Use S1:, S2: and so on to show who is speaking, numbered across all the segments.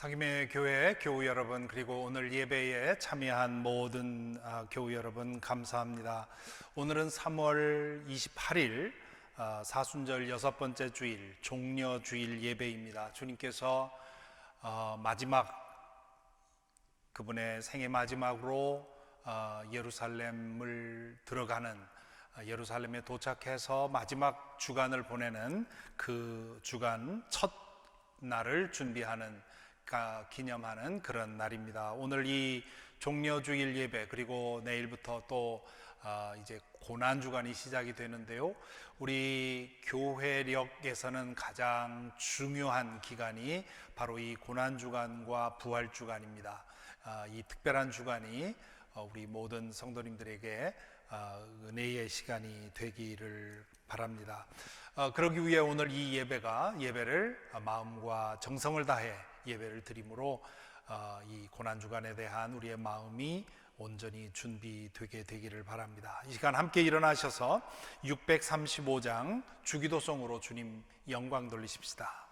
S1: 상임의 교회 교우 여러분, 그리고 오늘 예배에 참여한 모든 교우 여러분 감사합니다. 오늘은 3월 28일 사순절 6번째 주일 종려주일 예배입니다. 주님께서 마지막 그분의 생애 마지막으로 예루살렘을 들어가는, 예루살렘에 도착해서 마지막 주간을 보내는 그 주간 첫 날을 준비하는, 기념하는 그런 날입니다. 오늘 이 종려주일 예배, 그리고 내일부터 또 이제 고난주간이 시작이 되는데요, 우리 교회력에서는 가장 중요한 기간이 바로 이 고난주간과 부활주간입니다. 이 특별한 주간이 우리 모든 성도님들에게 은혜의 시간이 되기를 바랍니다. 그러기 위해 오늘 이 예배를 마음과 정성을 다해 예배를 드림으로 이 고난주간에 대한 우리의 마음이 온전히 준비되게 되기를 바랍니다. 이 시간 함께 일어나셔서 635장 주기도송으로 주님 영광 돌리십시다.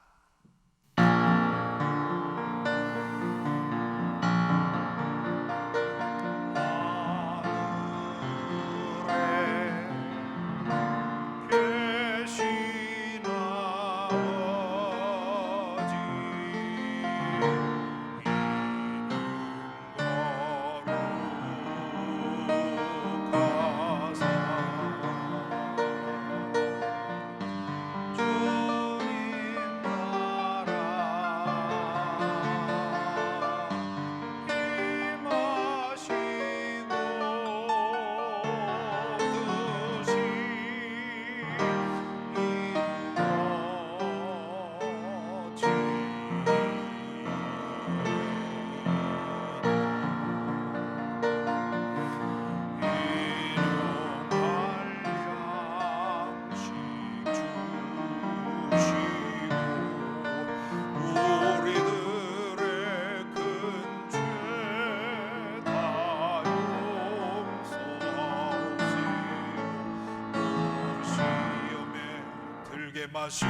S2: 마시고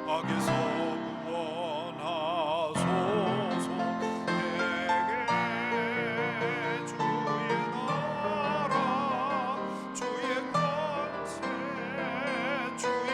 S2: 악에서 구원하소서. 내게 주의 나라, 주의 권세, 주의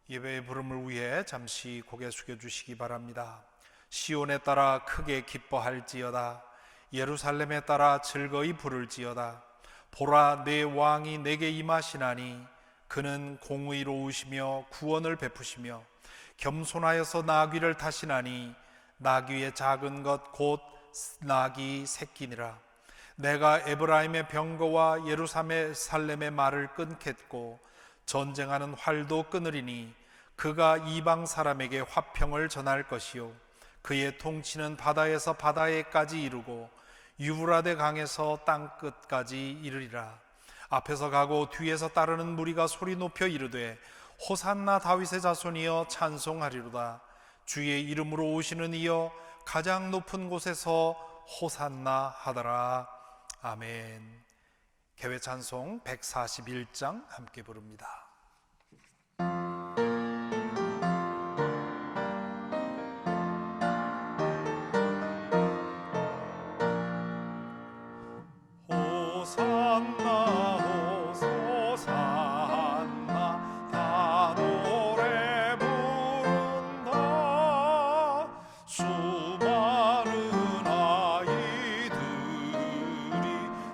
S1: 예배의 부름을 위해 잠시 고개 숙여주시기 바랍니다. 시온에 따라 크게 기뻐할지어다. 예루살렘에 따라 즐거이 부를지어다. 보라, 내 왕이 내게 임하시나니 그는 공의로우시며 구원을 베푸시며 겸손하여서 나귀를 타시나니 나귀의 작은 것 곧 나귀 새끼니라. 내가 에브라임의 병거와 예루살렘의 말을 끊겠고 전쟁하는 활도 끊으리니 그가 이방 사람에게 화평을 전할 것이요 그의 통치는 바다에서 바다에까지 이르고 유브라데 강에서 땅 끝까지 이르리라. 앞에서 가고 뒤에서 따르는 무리가 소리 높여 이르되 호산나 다윗의 자손이여 찬송하리로다. 주의 이름으로 오시는 이여 가장 높은 곳에서 호산나 하더라. 아멘. 개회 찬송 141장 함께 부릅니다.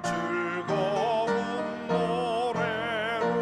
S2: 즐거운 노래로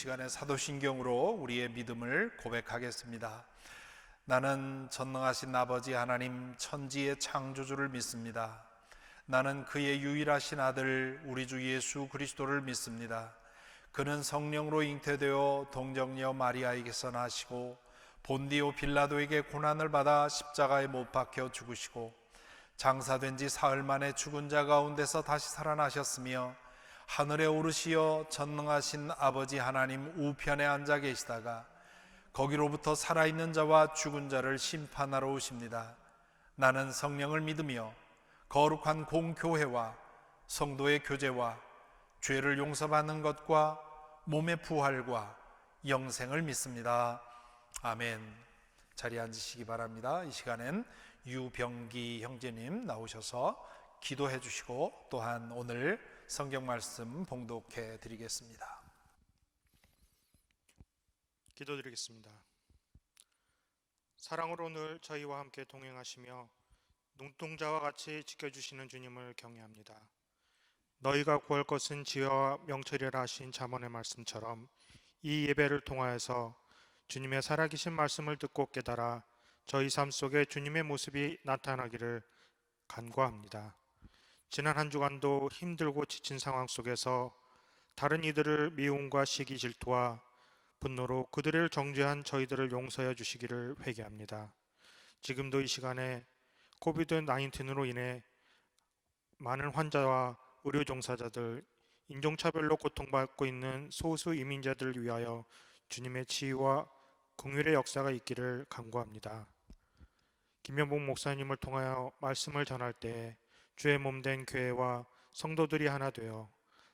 S1: 시간에 사도신경으로 우리의 믿음을 고백하겠습니다. 나는 전능하신 아버지 하나님 천지의 창조주를 믿습니다. 나는 그의 유일하신 아들 우리 주 예수 그리스도를 믿습니다. 그는 성령으로 잉태되어 동정녀 마리아에게서 나시고 본디오 빌라도에게 고난을 받아 십자가에 못 박혀 죽으시고 장사된 지 사흘 만에 죽은 자 가운데서 다시 살아나셨으며 하늘에 오르시어 전능하신 아버지 하나님 우편에 앉아 계시다가 거기로부터 살아있는 자와 죽은 자를 심판하러 오십니다. 나는 성령을 믿으며 거룩한 공교회와 성도의 교제와 죄를 용서받는 것과 몸의 부활과 영생을 믿습니다. 아멘. 자리에 앉으시기 바랍니다. 이 시간엔 유병기 형제님 나오셔서 기도해 주시고 또한 오늘 성경 말씀 봉독해 드리겠습니다.
S3: 기도드리겠습니다. 사랑으로 늘 저희와 함께 동행하시며 눈동자와 같이 지켜주시는 주님을 경외합니다. 너희가 구할 것은 지혜와 명철이라 하신 잠언의 말씀처럼 이 예배를 통하여서 주님의 살아계신 말씀을 듣고 깨달아 저희 삶 속에 주님의 모습이 나타나기를 간구합니다. 지난 한 주간도 힘들고 지친 상황 속에서 다른 이들을 미움과 시기 질투와 분노로 그들을 정죄한 저희들을 용서해 주시기를 회개합니다. 지금도 이 시간에 코비드-19로 인해 많은 환자와 의료 종사자들, 인종차별로 고통받고 있는 소수 이민자들을 위하여 주님의 치유와 긍휼의 역사가 있기를 간구합니다. 김현복 목사님을 통하여 말씀을 전할 때 주의 몸된 교회와 성도들이 하나 되어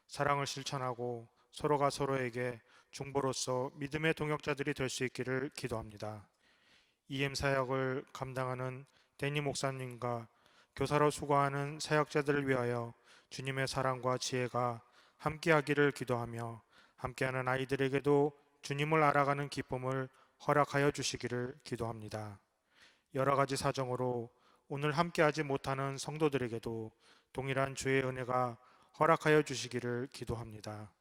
S3: 사랑을 실천하고 서로가 서로에게 중보로서 믿음의 동역자들이 될 수 있기를 기도합니다. EM 사역을 감당하는 데니 목사님과 교사로 수고하는 사역자들을 위하여 주님의 사랑과 지혜가 함께하기를 기도하며 함께하는 아이들에게도 주님을 알아가는 기쁨을 허락하여 주시기를 기도합니다. 여러 가지 사정으로 오늘 함께하지 못하는 성도들에게도 동일한 주의 은혜가 허락하여 주시기를 기도합니다.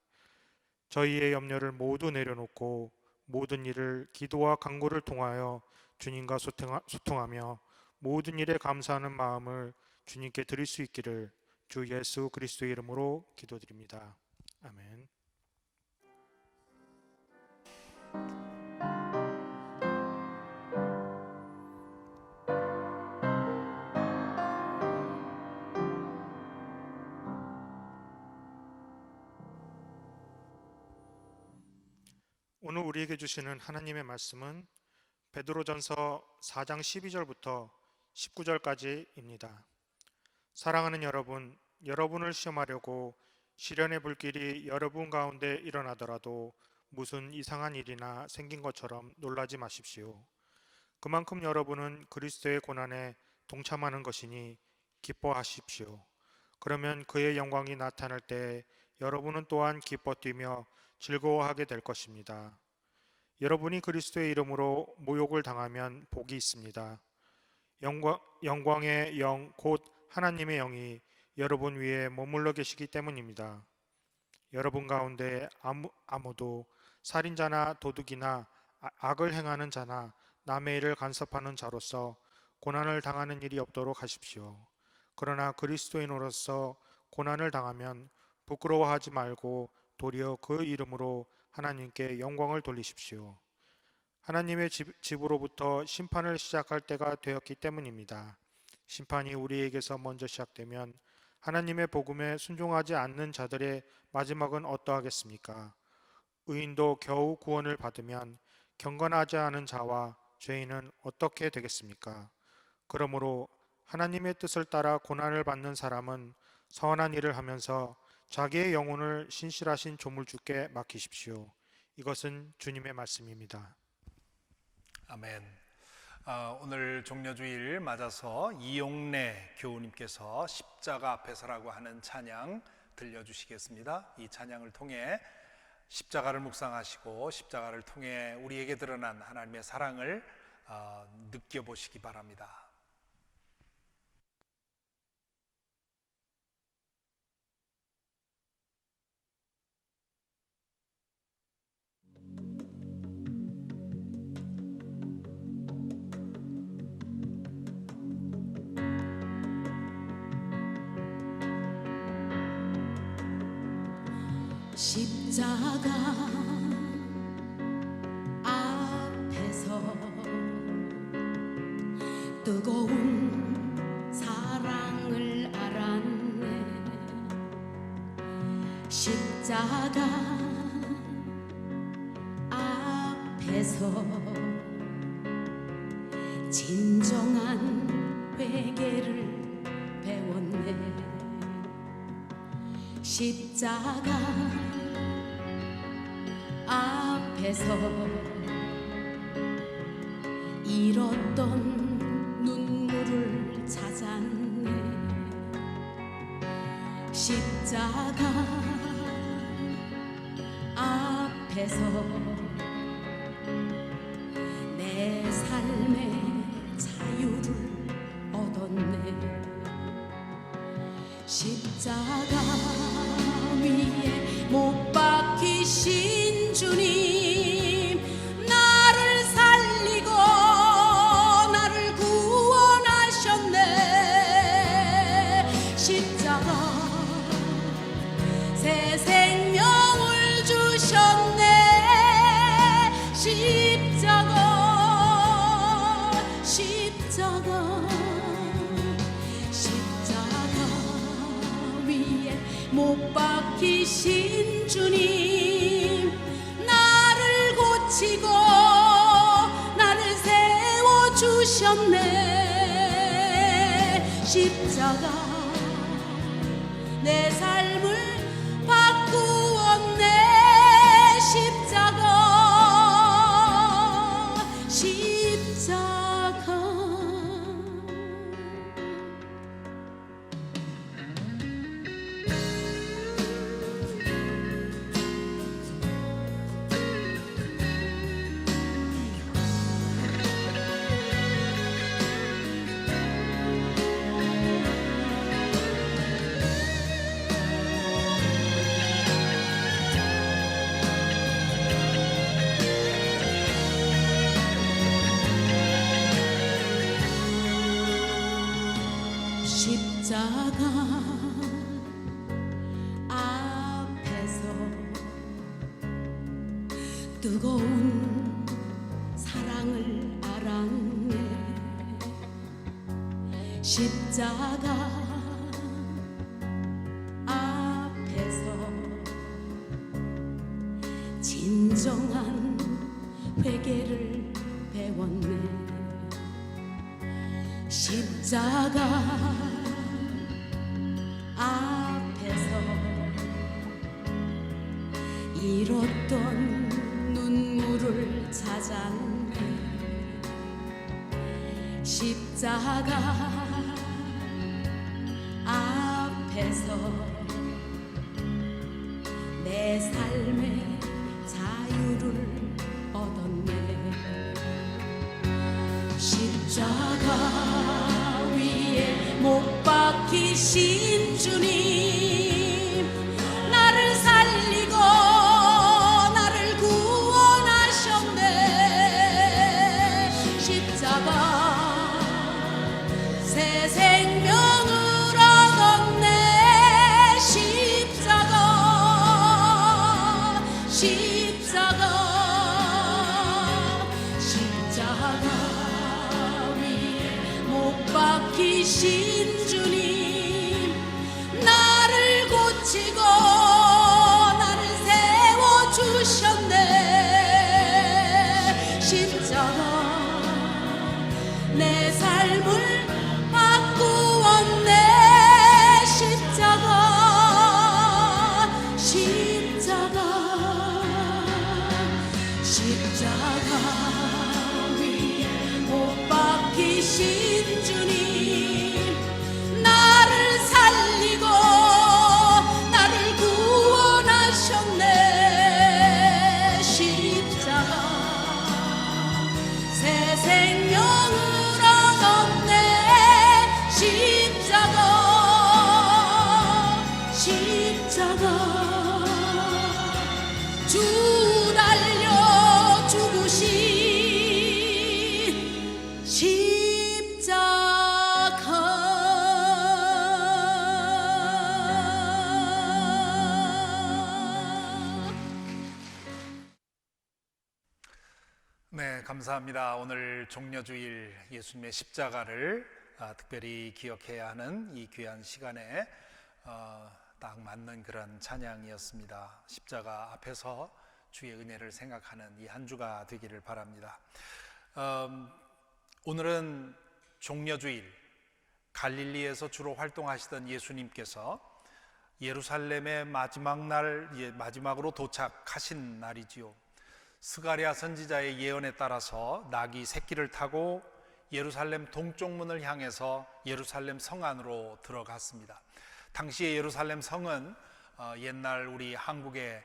S3: 저희의 염려를 모두 내려놓고 모든 일을 기도와 간구를 통하여 주님과 소통하며 모든 일에 감사하는 마음을 주님께 드릴 수 있기를 주 예수 그리스도의 이름으로 기도드립니다. 아멘. 오늘 우리에게 주시는 하나님의 말씀은 베드로전서 4장 12절부터 19절까지입니다. 사랑하는 여러분, 여러분을 시험하려고 시련의 불길이 여러분 가운데 일어나더라도 무슨 이상한 일이나 생긴 것처럼 놀라지 마십시오. 그만큼 여러분은 그리스도의 고난에 동참하는 것이니 기뻐하십시오. 그러면 그의 영광이 나타날 때 여러분은 또한 기뻐 뛰며 즐거워하게 될 것입니다. 여러분이 그리스도의 이름으로 모욕을 당하면 복이 있습니다. 영광의 영, 곧 하나님의 영이 여러분 위에 머물러 계시기 때문입니다. 여러분 가운데 아무도 살인자나 도둑이나 악을 행하는 자나 남의 일을 간섭하는 자로서 고난을 당하는 일이 없도록 하십시오. 그러나 그리스도인으로서 고난을 당하면 부끄러워하지 말고 도리어 그 이름으로 하나님께 영광을 돌리십시오. 하나님의 집으로부터 심판을 시작할 때가 되었기 때문입니다. 심판이 우리에게서 먼저 시작되면 하나님의 복음에 순종하지 않는 자들의 마지막은 어떠하겠습니까? 의인도 겨우 구원을 받으면 경건하지 않은 자와 죄인은 어떻게 되겠습니까? 그러므로 하나님의 뜻을 따라 고난을 받는 사람은 선한 일을 하면서 자기의 영혼을 신실하신 조물주께 맡기십시오. 이것은 주님의 말씀입니다.
S1: 아멘. 오늘 종려주일 맞아서 이용래 교우님께서 십자가 앞에서라고 하는 찬양 들려주시겠습니다. 이 찬양을 통해 십자가를 묵상하시고 십자가를 통해 우리에게 드러난 하나님의 사랑을 느껴보시기 바랍니다.
S4: 십자가 앞에서 뜨거운 사랑을 알았네. 십자가 앞에서 진정한 회개를 배웠네. 십자가 앞에서 잃었던 눈물을 찾았네. 십자가 앞에서 내 삶의 자유를 얻었네. 십자가 위에 못 박히신 주님, 나를 살리고 나를 구원하셨네. 십자가 새 생명을 주셨네. 십자가 위에 못 박히신 주님, 나를 고치고 나를 세워주셨네. 십자가 내 삶을 바꾸었네. 십자가 십자가 앞에서 뜨거운 사랑을 알았네. 십자가 앞에서 진정한 회개를 배웠네. 십자가 앞에서 잃었던 눈물을 찾았네. 십자가 앞에서 내 삶의 자유를 얻었네. 십자가 위에 못 박히신 주님, 나를 살리고 나를 구원하셨네. 십자가 새 생명을 얻었네. 십자가 위에 못 박히신 주님, 나를 고치고 나를 세워주셨네. 십자가 내 삶을 바꾸었네. 십자가 위에 못 박히신 주님, 나를 살리고 나를 구원하셨네. 십자가 새 생명을 얻었네. 십자가 주 달려 죽으신 십자가.
S1: 감사합니다. 오늘 종려주일 예수님의 십자가를 특별히 기억해야 하는 이 귀한 시간에 딱 맞는 그런 찬양이었습니다. 십자가 앞에서 주의 은혜를 생각하는 이 한 주가 되기를 바랍니다. 오늘은 종려주일, 갈릴리에서 주로 활동하시던 예수님께서 예루살렘의 마지막으로 도착하신 날이지요. 스가랴 선지자의 예언에 따라서 낙이 새끼를 타고 예루살렘 동쪽문을 향해서 예루살렘 성 안으로 들어갔습니다. 당시에 예루살렘 성은 옛날 우리 한국에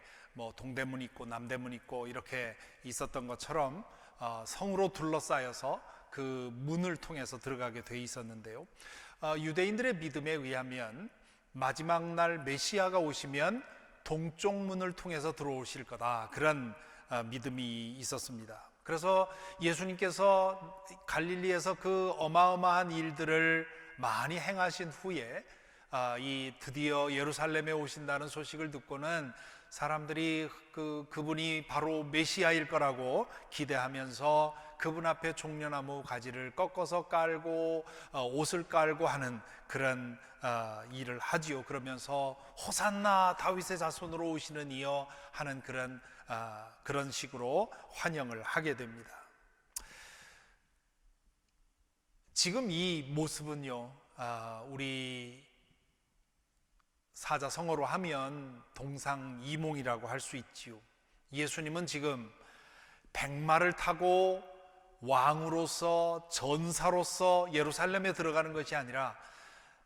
S1: 동대문 있고 남대문 있고 이렇게 있었던 것처럼 성으로 둘러싸여서 그 문을 통해서 들어가게 돼 있었는데요. 유대인들의 믿음에 의하면 마지막 날 메시아가 오시면 동쪽 문을 통해서 들어오실 거다, 그런 믿음이 있었습니다. 그래서 예수님께서 갈릴리에서 그 어마어마한 일들을 많이 행하신 후에 드디어 예루살렘에 오신다는 소식을 듣고는 사람들이 그분이 바로 메시아일 거라고 기대하면서 그분 앞에 종려나무 가지를 꺾어서 깔고 옷을 깔고 하는 그런 일을 하지요. 그러면서 호산나 다윗의 자손으로 오시는 이여 하는 그런 식으로 환영을 하게 됩니다. 지금 이 모습은요, 우리 사자성어로 하면 동상이몽이라고 할 수 있지요. 예수님은 지금 백마를 타고 왕으로서 전사로서 예루살렘에 들어가는 것이 아니라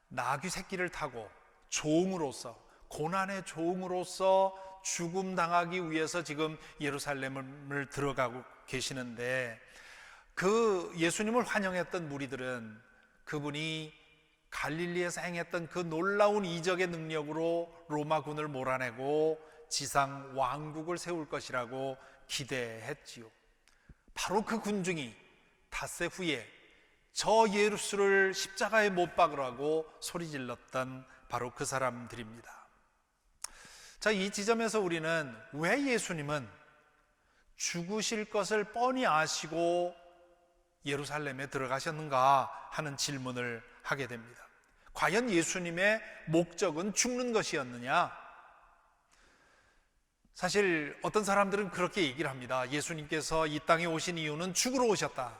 S1: 나귀 새끼를 타고 종으로서, 고난의 종으로서 죽음 당하기 위해서 지금 예루살렘을 들어가고 계시는데, 그 예수님을 환영했던 무리들은 그분이 갈릴리에서 행했던 그 놀라운 이적의 능력으로 로마군을 몰아내고 지상 왕국을 세울 것이라고 기대했지요. 바로 그 군중이 닷새 후에 저 예수를 십자가에 못 박으라고 소리질렀던 바로 그 사람들입니다. 자, 이 지점에서 우리는 왜 예수님은 죽으실 것을 뻔히 아시고 예루살렘에 들어가셨는가 하는 질문을 하게 됩니다. 과연 예수님의 목적은 죽는 것이었느냐? 사실 어떤 사람들은 그렇게 얘기를 합니다. 예수님께서 이 땅에 오신 이유는 죽으러 오셨다.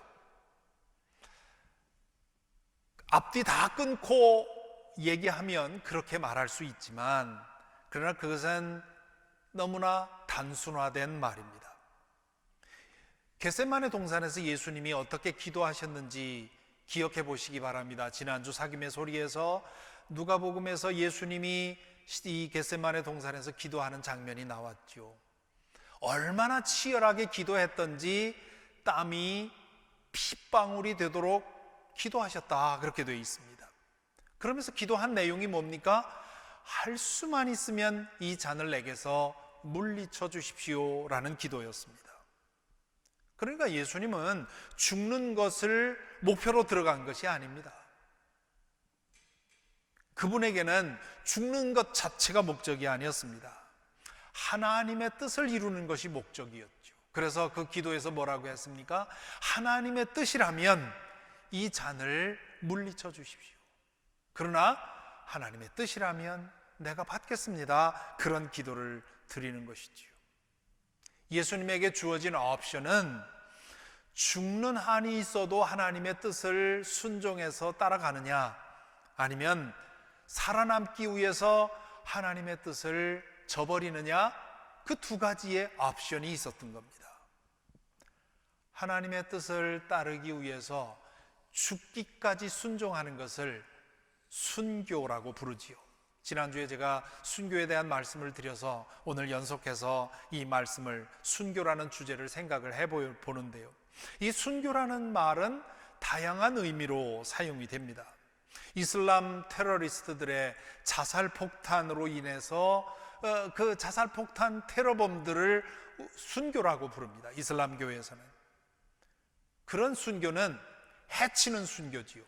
S1: 앞뒤 다 끊고 얘기하면 그렇게 말할 수 있지만, 그러나 그것은 너무나 단순화된 말입니다. 겟세마네 동산에서 예수님이 어떻게 기도하셨는지 기억해 보시기 바랍니다. 지난주 사김의 소리에서 누가복음에서 예수님이 이 겟세마네 동산에서 기도하는 장면이 나왔죠. 얼마나 치열하게 기도했던지 땀이 핏방울이 되도록 기도하셨다, 그렇게 되어 있습니다. 그러면서 기도한 내용이 뭡니까? 할 수만 있으면 이 잔을 내게서 물리쳐 주십시오 라는 기도였습니다. 그러니까 예수님은 죽는 것을 목표로 들어간 것이 아닙니다. 그분에게는 죽는 것 자체가 목적이 아니었습니다. 하나님의 뜻을 이루는 것이 목적이었죠. 그래서 그 기도에서 뭐라고 했습니까? 하나님의 뜻이라면 이 잔을 물리쳐 주십시오. 그러나 하나님의 뜻이라면 내가 받겠습니다, 그런 기도를 드리는 것이지요. 예수님에게 주어진 옵션은 죽는 한이 있어도 하나님의 뜻을 순종해서 따라가느냐, 아니면 살아남기 위해서 하나님의 뜻을 저버리느냐, 그 두 가지의 옵션이 있었던 겁니다. 하나님의 뜻을 따르기 위해서 죽기까지 순종하는 것을 순교라고 부르지요. 지난주에 제가 순교에 대한 말씀을 드려서 오늘 연속해서 이 말씀을, 순교라는 주제를 생각을 해보는데요, 이 순교라는 말은 다양한 의미로 사용이 됩니다. 이슬람 테러리스트들의 자살폭탄으로 인해서 그 자살폭탄 테러범들을 순교라고 부릅니다. 이슬람교에서는. 그런 순교는 해치는 순교지요.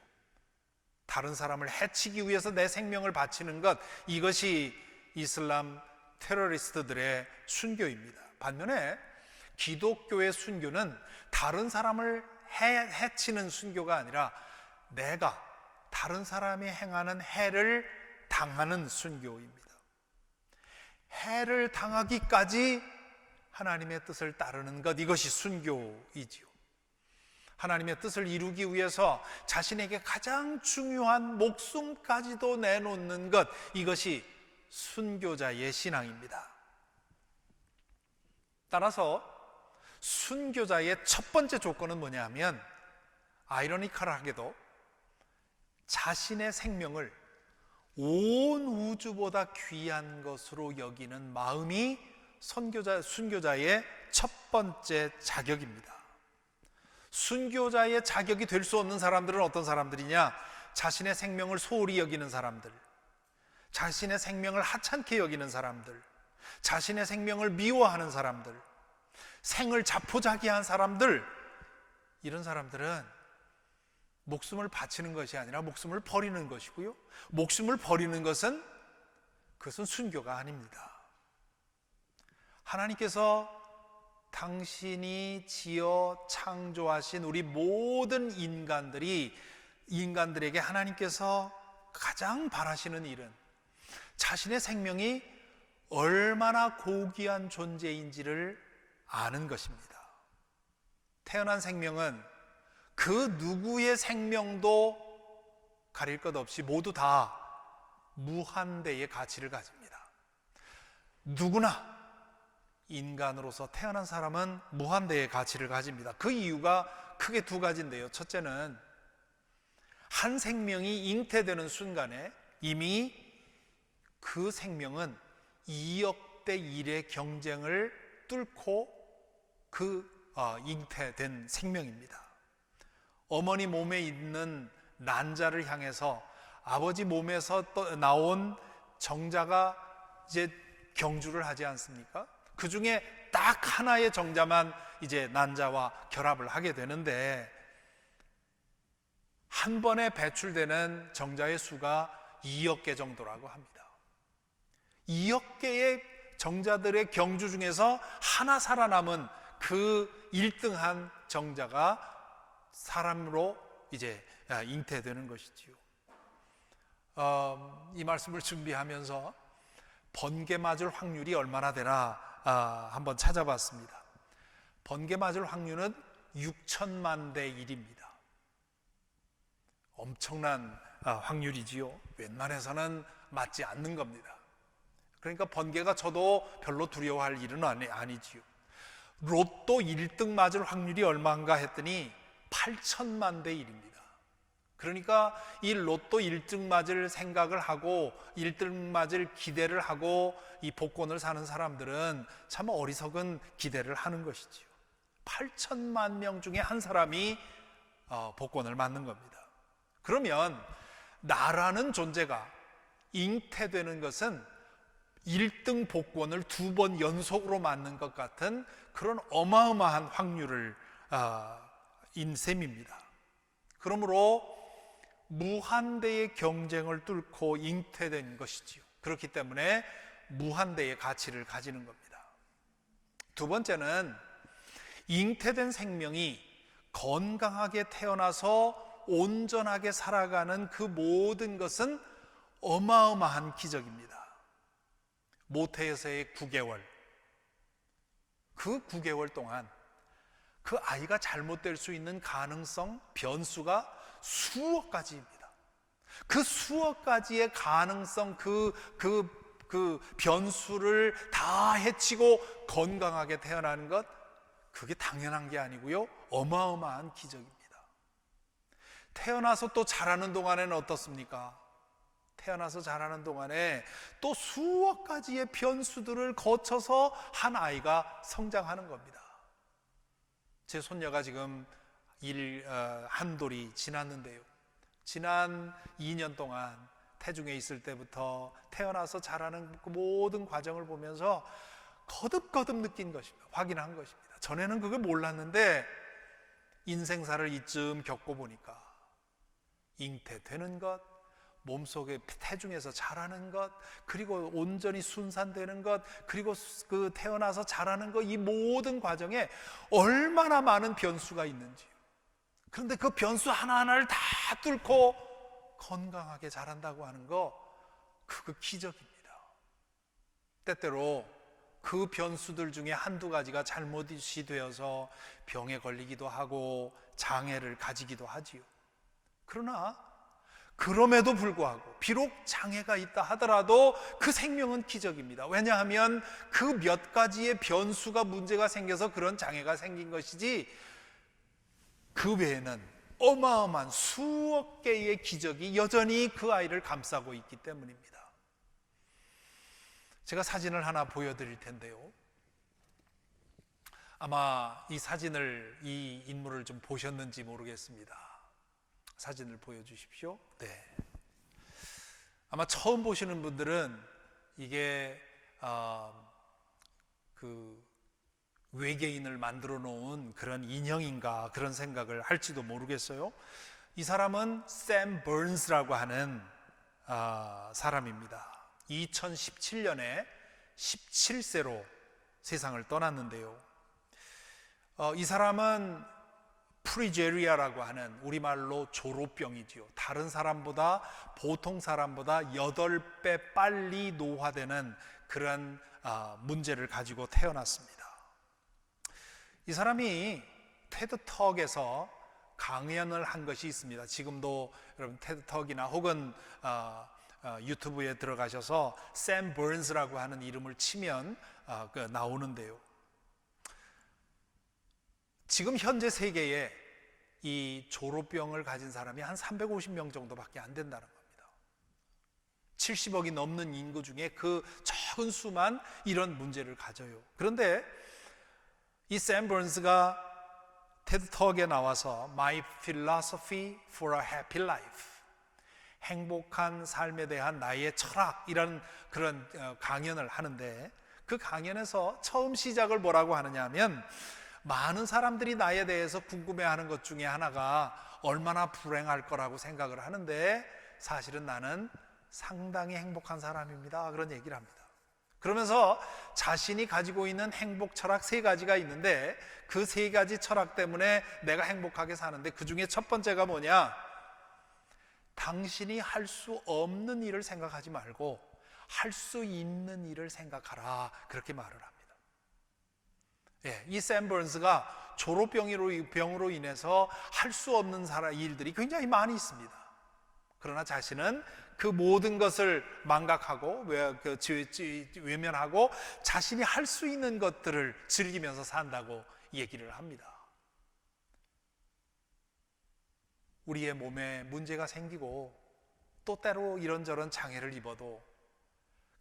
S1: 다른 사람을 해치기 위해서 내 생명을 바치는 것, 이것이 이슬람 테러리스트들의 순교입니다. 반면에 기독교의 순교는 다른 사람을 해치는 순교가 아니라 내가 다른 사람이 행하는 해를 당하는 순교입니다. 해를 당하기까지 하나님의 뜻을 따르는 것, 이것이 순교이지요. 하나님의 뜻을 이루기 위해서 자신에게 가장 중요한 목숨까지도 내놓는 것, 이것이 순교자의 신앙입니다. 따라서 순교자의 첫 번째 조건은 뭐냐 하면, 아이러니컬하게도 자신의 생명을 온 우주보다 귀한 것으로 여기는 마음이 순교자의 첫 번째 자격입니다. 순교자의 자격이 될 수 없는 사람들은 어떤 사람들이냐? 자신의 생명을 소홀히 여기는 사람들, 자신의 생명을 하찮게 여기는 사람들, 자신의 생명을 미워하는 사람들, 생을 자포자기한 사람들, 이런 사람들은 목숨을 바치는 것이 아니라 목숨을 버리는 것이고요, 목숨을 버리는 것은 그것은 순교가 아닙니다. 하나님께서 당신이 지어 창조하신 우리 모든 인간들에게 하나님께서 가장 바라시는 일은 자신의 생명이 얼마나 고귀한 존재인지를 아는 것입니다. 태어난 생명은 그 누구의 생명도 가릴 것 없이 모두 다 무한대의 가치를 가집니다. 누구나 인간으로서 태어난 사람은 무한대의 가치를 가집니다. 그 이유가 크게 두 가지인데요. 첫째는 한 생명이 잉태되는 순간에 이미 그 생명은 2억 대 1의 경쟁을 뚫고 잉태된 생명입니다. 어머니 몸에 있는 난자를 향해서 아버지 몸에서 나온 정자가 이제 경주를 하지 않습니까? 그 중에 딱 하나의 정자만 이제 난자와 결합을 하게 되는데, 한 번에 배출되는 정자의 수가 2억 개 정도라고 합니다. 2억 개의 정자들의 경주 중에서 하나 살아남은 그 1등한 정자가 사람으로 이제 잉태되는 것이지요. 이 말씀을 준비하면서 번개 맞을 확률이 얼마나 되나 한번 찾아봤습니다. 번개 맞을 확률은 6천만 대 1입니다. 엄청난 확률이지요. 웬만해서는 맞지 않는 겁니다. 그러니까 번개가 쳐도 별로 두려워할 일은 아니지요. 로또 1등 맞을 확률이 얼마인가 했더니 8천만 대 1입니다. 그러니까 이 로또 1등 맞을 생각을 하고 1등 맞을 기대를 하고 이 복권을 사는 사람들은 참 어리석은 기대를 하는 것이지요. 8천만 명 중에 한 사람이 복권을 맞는 겁니다. 그러면 나라는 존재가 잉태되는 것은 1등 복권을 2번 연속으로 맞는 것 같은 그런 어마어마한 확률을 인셈입니다. 그러므로 무한대의 경쟁을 뚫고 잉태된 것이지요. 그렇기 때문에 무한대의 가치를 가지는 겁니다. 두 번째는 잉태된 생명이 건강하게 태어나서 온전하게 살아가는 그 모든 것은 어마어마한 기적입니다. 모태에서의 9개월, 그 9개월 동안 그 아이가 잘못될 수 있는 가능성, 변수가 수억 가지입니다. 그 수억 가지의 가능성, 그 변수를 다 해치고 건강하게 태어나는 것, 그게 당연한 게 아니고요, 어마어마한 기적입니다. 태어나서 또 자라는 동안에는 어떻습니까? 태어나서 자라는 동안에 또 수억 가지의 변수들을 거쳐서 한 아이가 성장하는 겁니다. 제 손녀가 지금 한 돌이 지났는데요, 지난 2년 동안 태중에 있을 때부터 태어나서 자라는 그 모든 과정을 보면서 거듭거듭 느낀 것입니다. 확인한 것입니다. 전에는 그걸 몰랐는데 인생사를 이쯤 겪고 보니까 잉태되는 것, 몸속에 태중에서 자라는 것, 그리고 온전히 순산되는 것, 그리고 그 태어나서 자라는 것, 이 모든 과정에 얼마나 많은 변수가 있는지요. 그런데 그 변수 하나하나를 다 뚫고 건강하게 자란다고 하는 거, 그거 기적입니다. 때때로 그 변수들 중에 한두 가지가 잘못이 되어서 병에 걸리기도 하고 장애를 가지기도 하지요. 그러나 그럼에도 불구하고 비록 장애가 있다 하더라도 그 생명은 기적입니다. 왜냐하면 그 몇 가지의 변수가 문제가 생겨서 그런 장애가 생긴 것이지, 그 외에는 어마어마한 수억 개의 기적이 여전히 그 아이를 감싸고 있기 때문입니다. 제가 사진을 하나 보여드릴 텐데요, 아마 이 사진을, 이 인물을 좀 보셨는지 모르겠습니다. 사진을 보여주십시오. 네. 아마 처음 보시는 분들은 이게 그 외계인을 만들어 놓은 그런 인형인가 그런 생각을 할지도 모르겠어요. 이 사람은 샘 버넌스라고 하는 사람입니다. 2017년에 17세로 세상을 떠났는데요, 이 사람은 프리제리아라고 하는 우리말로 조로병이지요. 다른 사람보다, 보통 사람보다 8배 빨리 노화되는 그런 문제를 가지고 태어났습니다. 이 사람이 테드턱에서 강연을 한 것이 있습니다. 지금도 여러분 테드턱이나 혹은 유튜브에 들어가셔서 샘 버넌스라고 하는 이름을 치면 나오는데요, 지금 현재 세계에 이 조로병을 가진 사람이 한 350명 정도밖에 안 된다는 겁니다. 70억이 넘는 인구 중에 그 적은 수만 이런 문제를 가져요. 그런데 이 샘 버넌스가 테드턱에 나와서 My Philosophy for a Happy Life, 행복한 삶에 대한 나의 철학이라는 그런 강연을 하는데, 그 강연에서 처음 시작을 뭐라고 하느냐 하면, 많은 사람들이 나에 대해서 궁금해하는 것 중에 하나가 얼마나 불행할 거라고 생각을 하는데, 사실은 나는 상당히 행복한 사람입니다, 그런 얘기를 합니다. 그러면서 자신이 가지고 있는 행복 철학 3가지가 있는데, 그 3가지 철학 때문에 내가 행복하게 사는데, 그 중에 첫 번째가 뭐냐, 당신이 할 수 없는 일을 생각하지 말고 할 수 있는 일을 생각하라, 그렇게 말을 합니다. 이 샘 버넌스가 조로병으로 인해서 할 수 없는 일들이 굉장히 많이 있습니다. 그러나 자신은 그 모든 것을 망각하고 외면하고 자신이 할 수 있는 것들을 즐기면서 산다고 얘기를 합니다. 우리의 몸에 문제가 생기고 또 때로 이런저런 장애를 입어도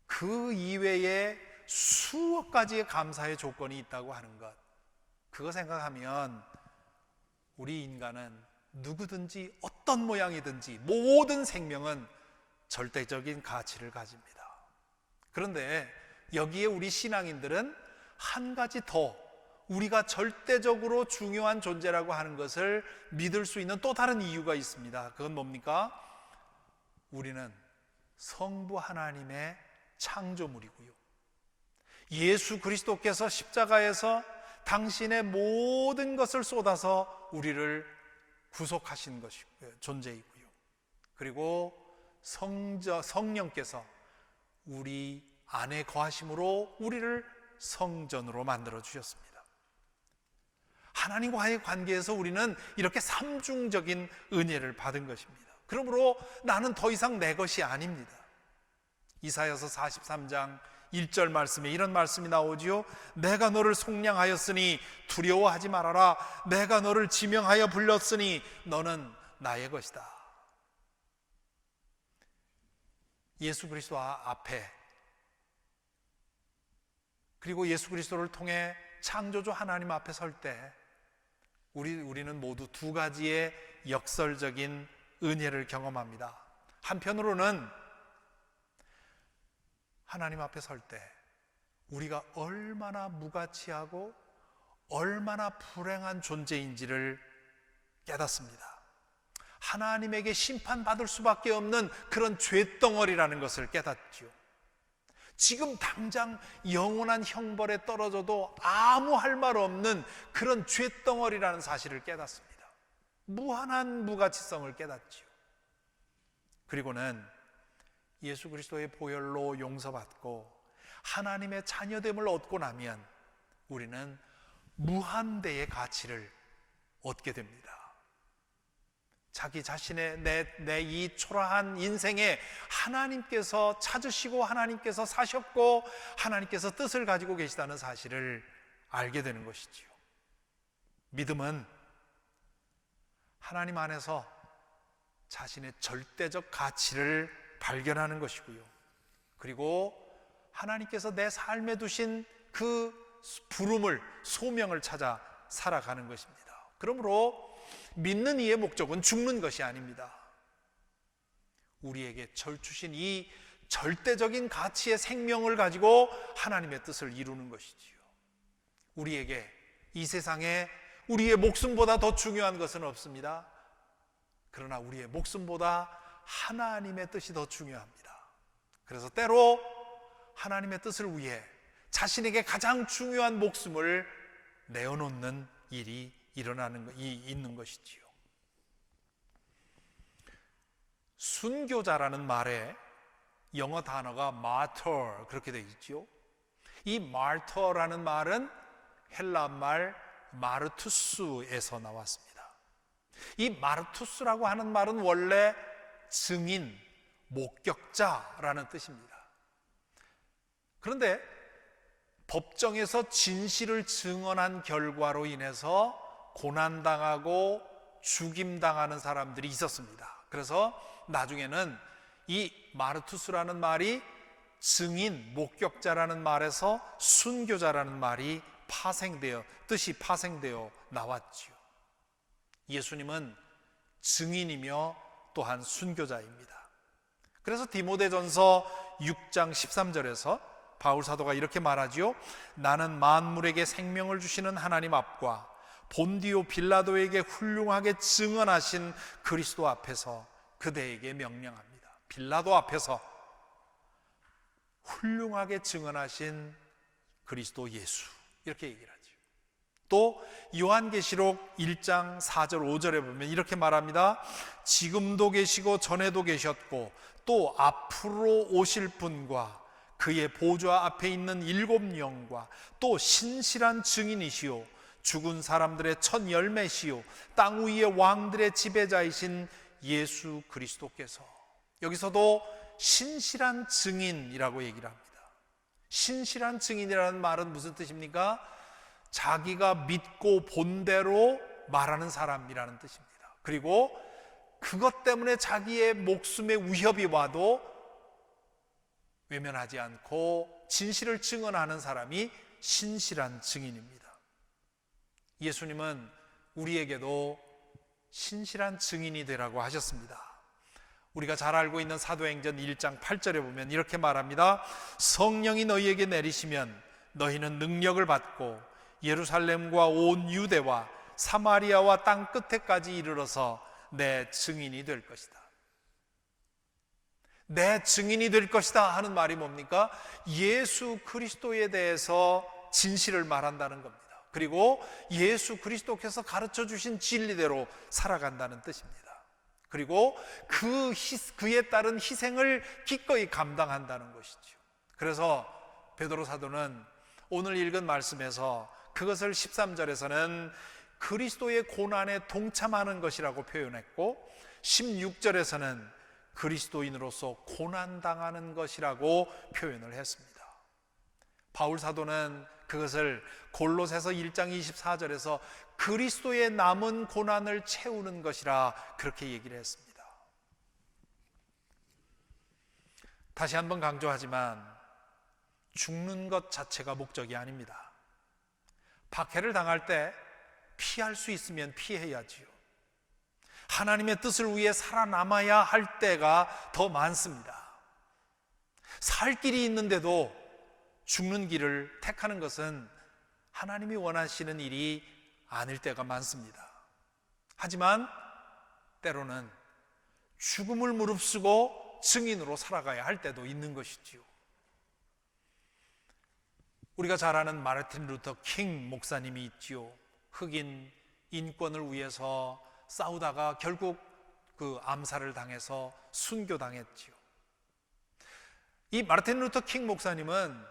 S1: 그 이외에 수억 가지의 감사의 조건이 있다고 하는 것, 그거 생각하면 우리 인간은 누구든지 어떤 모양이든지 모든 생명은 절대적인 가치를 가집니다. 그런데 여기에 우리 신앙인들은 한 가지 더 우리가 절대적으로 중요한 존재라고 하는 것을 믿을 수 있는 또 다른 이유가 있습니다. 그건 뭡니까? 우리는 성부 하나님의 창조물이고요, 예수 그리스도께서 십자가에서 당신의 모든 것을 쏟아서 우리를 구속하신 존재이고요, 그리고 성령께서 우리 안에 거하심으로 우리를 성전으로 만들어 주셨습니다. 하나님과의 관계에서 우리는 이렇게 삼중적인 은혜를 받은 것입니다. 그러므로 나는 더 이상 내 것이 아닙니다. 이사야서 43장 1절 말씀에 이런 말씀이 나오지요. 내가 너를 속량하였으니 두려워하지 말아라. 내가 너를 지명하여 불렀으니 너는 나의 것이다. 예수 그리스도 앞에, 그리고 예수 그리스도를 통해 창조주 하나님 앞에 설 때 우리는 모두 2가지의 역설적인 은혜를 경험합니다. 한편으로는 하나님 앞에 설 때 우리가 얼마나 무가치하고 얼마나 불행한 존재인지를 깨닫습니다. 하나님에게 심판받을 수밖에 없는 그런 죄덩어리라는 것을 깨닫지요. 지금 당장 영원한 형벌에 떨어져도 아무 할 말 없는 그런 죄덩어리라는 사실을 깨닫습니다. 무한한 무가치성을 깨닫지요. 그리고는 예수 그리스도의 보혈로 용서받고 하나님의 자녀됨을 얻고 나면 우리는 무한대의 가치를 얻게 됩니다. 자기 자신의 내 이 초라한 인생에 하나님께서 찾으시고 하나님께서 사셨고 하나님께서 뜻을 가지고 계시다는 사실을 알게 되는 것이지요. 믿음은 하나님 안에서 자신의 절대적 가치를 발견하는 것이고요. 그리고 하나님께서 내 삶에 두신 그 부름을, 소명을 찾아 살아가는 것입니다. 그러므로 믿는 이의 목적은 죽는 것이 아닙니다. 우리에게 주신 이 절대적인 가치의 생명을 가지고 하나님의 뜻을 이루는 것이지요. 우리에게 이 세상에 우리의 목숨보다 더 중요한 것은 없습니다. 그러나 우리의 목숨보다 하나님의 뜻이 더 중요합니다. 그래서 때로 하나님의 뜻을 위해 자신에게 가장 중요한 목숨을 내어놓는 일이 있는 것이지요. 순교자라는 말에 영어 단어가 martyr 그렇게 되어 있죠. 이 martyr라는 말은 헬라 말 마르투스에서 나왔습니다. 이 마르투스라고 하는 말은 원래 증인, 목격자라는 뜻입니다. 그런데 법정에서 진실을 증언한 결과로 인해서 고난당하고 죽임당하는 사람들이 있었습니다. 그래서 나중에는 이 마르투스라는 말이 증인, 목격자라는 말에서 순교자라는 말이 뜻이 파생되어 나왔지요. 예수님은 증인이며 또한 순교자입니다. 그래서 디모데전서 6장 13절에서 바울 사도가 이렇게 말하지요. 나는 만물에게 생명을 주시는 하나님 앞과 본디오 빌라도에게 훌륭하게 증언하신 그리스도 앞에서 그대에게 명령합니다. 빌라도 앞에서 훌륭하게 증언하신 그리스도 예수, 이렇게 얘기를 하죠. 또 요한계시록 1장 4절 5절에 보면 이렇게 말합니다. 지금도 계시고 전에도 계셨고 또 앞으로 오실 분과 그의 보좌 앞에 있는 7 영과 또 신실한 증인이시요 죽은 사람들의 첫 열매시요 땅 위의 왕들의 지배자이신 예수 그리스도께서, 여기서도 신실한 증인이라고 얘기를 합니다. 신실한 증인이라는 말은 무슨 뜻입니까? 자기가 믿고 본 대로 말하는 사람이라는 뜻입니다. 그리고 그것 때문에 자기의 목숨에 위협이 와도 외면하지 않고 진실을 증언하는 사람이 신실한 증인입니다. 예수님은 우리에게도 신실한 증인이 되라고 하셨습니다. 우리가 잘 알고 있는 사도행전 1장 8절에 보면 이렇게 말합니다. 성령이 너희에게 내리시면 너희는 능력을 받고 예루살렘과 온 유대와 사마리아와 땅 끝에까지 이르러서 내 증인이 될 것이다. 내 증인이 될 것이다 하는 말이 뭡니까? 예수 그리스도에 대해서 진실을 말한다는 겁니다. 그리고 예수 그리스도께서 가르쳐 주신 진리대로 살아간다는 뜻입니다. 그리고 그에 따른 희생을 기꺼이 감당한다는 것이죠. 그래서 베드로 사도는 오늘 읽은 말씀에서 그것을 13절에서는 그리스도의 고난에 동참하는 것이라고 표현했고 16절에서는 그리스도인으로서 고난당하는 것이라고 표현을 했습니다. 바울 사도는 그것을 골로새서 1장 24절에서 그리스도의 남은 고난을 채우는 것이라 그렇게 얘기를 했습니다. 다시 한번 강조하지만 죽는 것 자체가 목적이 아닙니다. 박해를 당할 때 피할 수 있으면 피해야지요. 하나님의 뜻을 위해 살아남아야 할 때가 더 많습니다. 살 길이 있는데도 죽는 길을 택하는 것은 하나님이 원하시는 일이 아닐 때가 많습니다. 하지만 때로는 죽음을 무릅쓰고 증인으로 살아가야 할 때도 있는 것이지요. 우리가 잘 아는 마르틴 루터 킹 목사님이 있지요. 흑인 인권을 위해서 싸우다가 결국 그 암살을 당해서 순교당했지요. 이 마르틴 루터 킹 목사님은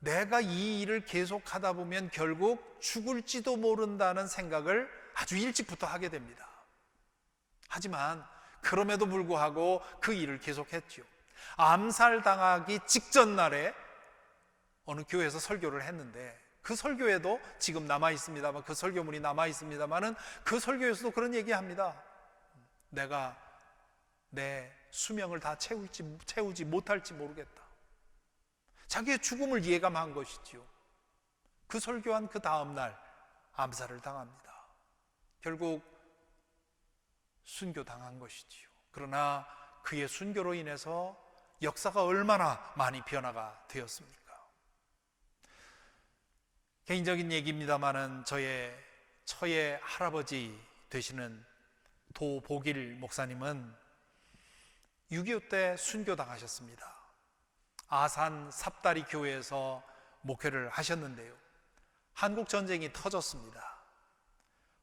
S1: 내가 이 일을 계속하다 보면 결국 죽을지도 모른다는 생각을 아주 일찍부터 하게 됩니다. 하지만 그럼에도 불구하고 그 일을 계속했죠. 암살당하기 직전 날에 어느 교회에서 설교를 했는데, 그 설교에도 지금 남아있습니다만, 그 설교문이 남아있습니다만은 그 설교에서도 그런 얘기합니다. 내가 내 수명을 다 채우지 못할지 모르겠다. 자기의 죽음을 예감한 것이지요. 그 설교한 그 다음 날 암살을 당합니다. 결국 순교당한 것이지요. 그러나 그의 순교로 인해서 역사가 얼마나 많이 변화가 되었습니까? 개인적인 얘기입니다마는 저의 처의 할아버지 되시는 도보길 목사님은 6.25 때 순교당하셨습니다. 아산 삽다리 교회에서 목회를 하셨는데요, 한국 전쟁이 터졌습니다.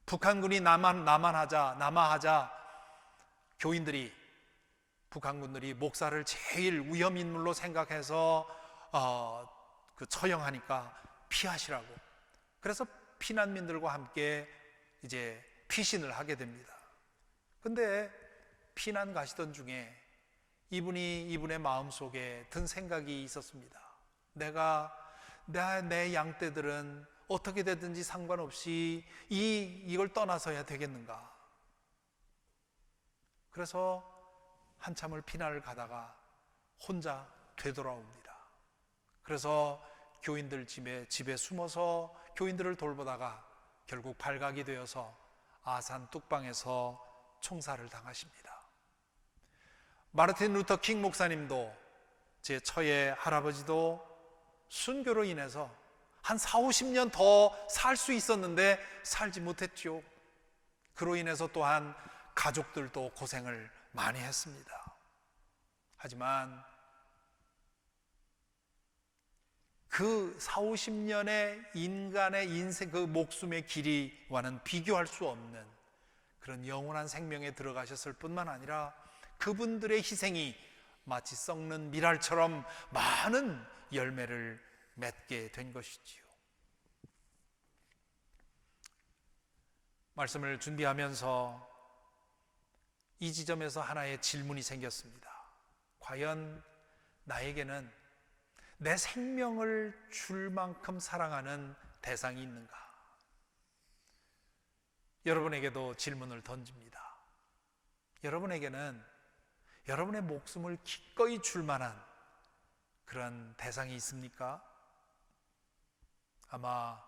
S1: 북한군이 남하하자 교인들이, 북한군들이 목사를 제일 위험인물로 생각해서 처형하니까 피하시라고. 그래서 피난민들과 함께 이제 피신을 하게 됩니다. 근데 피난 가시던 중에 이분의 마음속에 든 생각이 있었습니다. 내 양떼들은 어떻게 되든지 상관없이 이걸 떠나서야 되겠는가. 그래서 한참을 피난을 가다가 혼자 되돌아옵니다. 그래서 교인들 집에 숨어서 교인들을 돌보다가 결국 발각이 되어서 아산 뚝방에서 총살을 당하십니다. 마르틴 루터 킹 목사님도, 제 처의 할아버지도 순교로 인해서 한 40-50년 더 살 수 있었는데 살지 못했죠. 그로 인해서 또한 가족들도 고생을 많이 했습니다. 하지만 그 40-50년의 인간의 인생, 그 목숨의 길이와는 비교할 수 없는 그런 영원한 생명에 들어가셨을 뿐만 아니라 그분들의 희생이 마치 썩는 밀알처럼 많은 열매를 맺게 된 것이지요. 말씀을 준비하면서 이 지점에서 하나의 질문이 생겼습니다. 과연 나에게는 내 생명을 줄 만큼 사랑하는 대상이 있는가? 여러분에게도 질문을 던집니다. 여러분에게는 여러분의 목숨을 기꺼이 줄 만한 그런 대상이 있습니까? 아마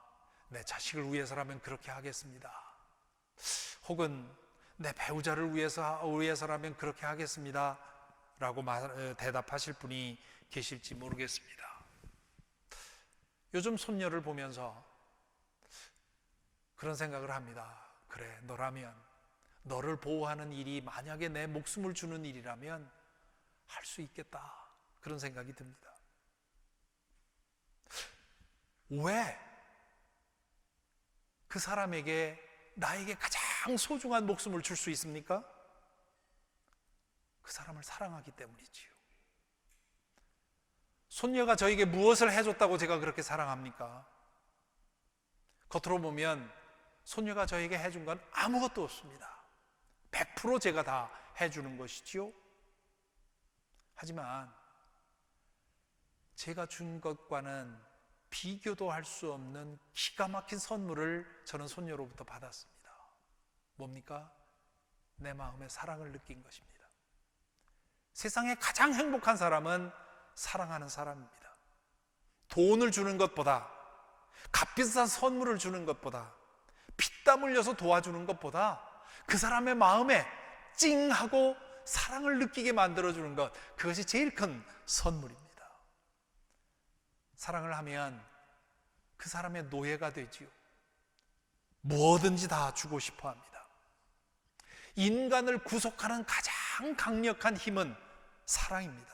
S1: 내 자식을 위해서라면 그렇게 하겠습니다. 혹은 내 배우자를 위해서라면 그렇게 하겠습니다 라고 대답하실 분이 계실지 모르겠습니다. 요즘 손녀를 보면서 그런 생각을 합니다. 그래, 너라면, 너를 보호하는 일이 만약에 내 목숨을 주는 일이라면 할 수 있겠다, 그런 생각이 듭니다. 왜 그 사람에게, 나에게 가장 소중한 목숨을 줄 수 있습니까? 그 사람을 사랑하기 때문이지요. 손녀가 저에게 무엇을 해줬다고 제가 그렇게 사랑합니까? 겉으로 보면 손녀가 저에게 해준 건 아무것도 없습니다. 100% 제가 다 해주는 것이지요. 하지만 제가 준 것과는 비교도 할 수 없는 기가 막힌 선물을 저는 손녀로부터 받았습니다. 뭡니까? 내 마음에 사랑을 느낀 것입니다. 세상에 가장 행복한 사람은 사랑하는 사람입니다. 돈을 주는 것보다, 값비싼 선물을 주는 것보다, 피땀 흘려서 도와주는 것보다 그 사람의 마음에 찡하고 사랑을 느끼게 만들어주는 것, 그것이 제일 큰 선물입니다. 사랑을 하면 그 사람의 노예가 되지요. 뭐든지 다 주고 싶어 합니다. 인간을 구속하는 가장 가장 강력한 힘은 사랑입니다.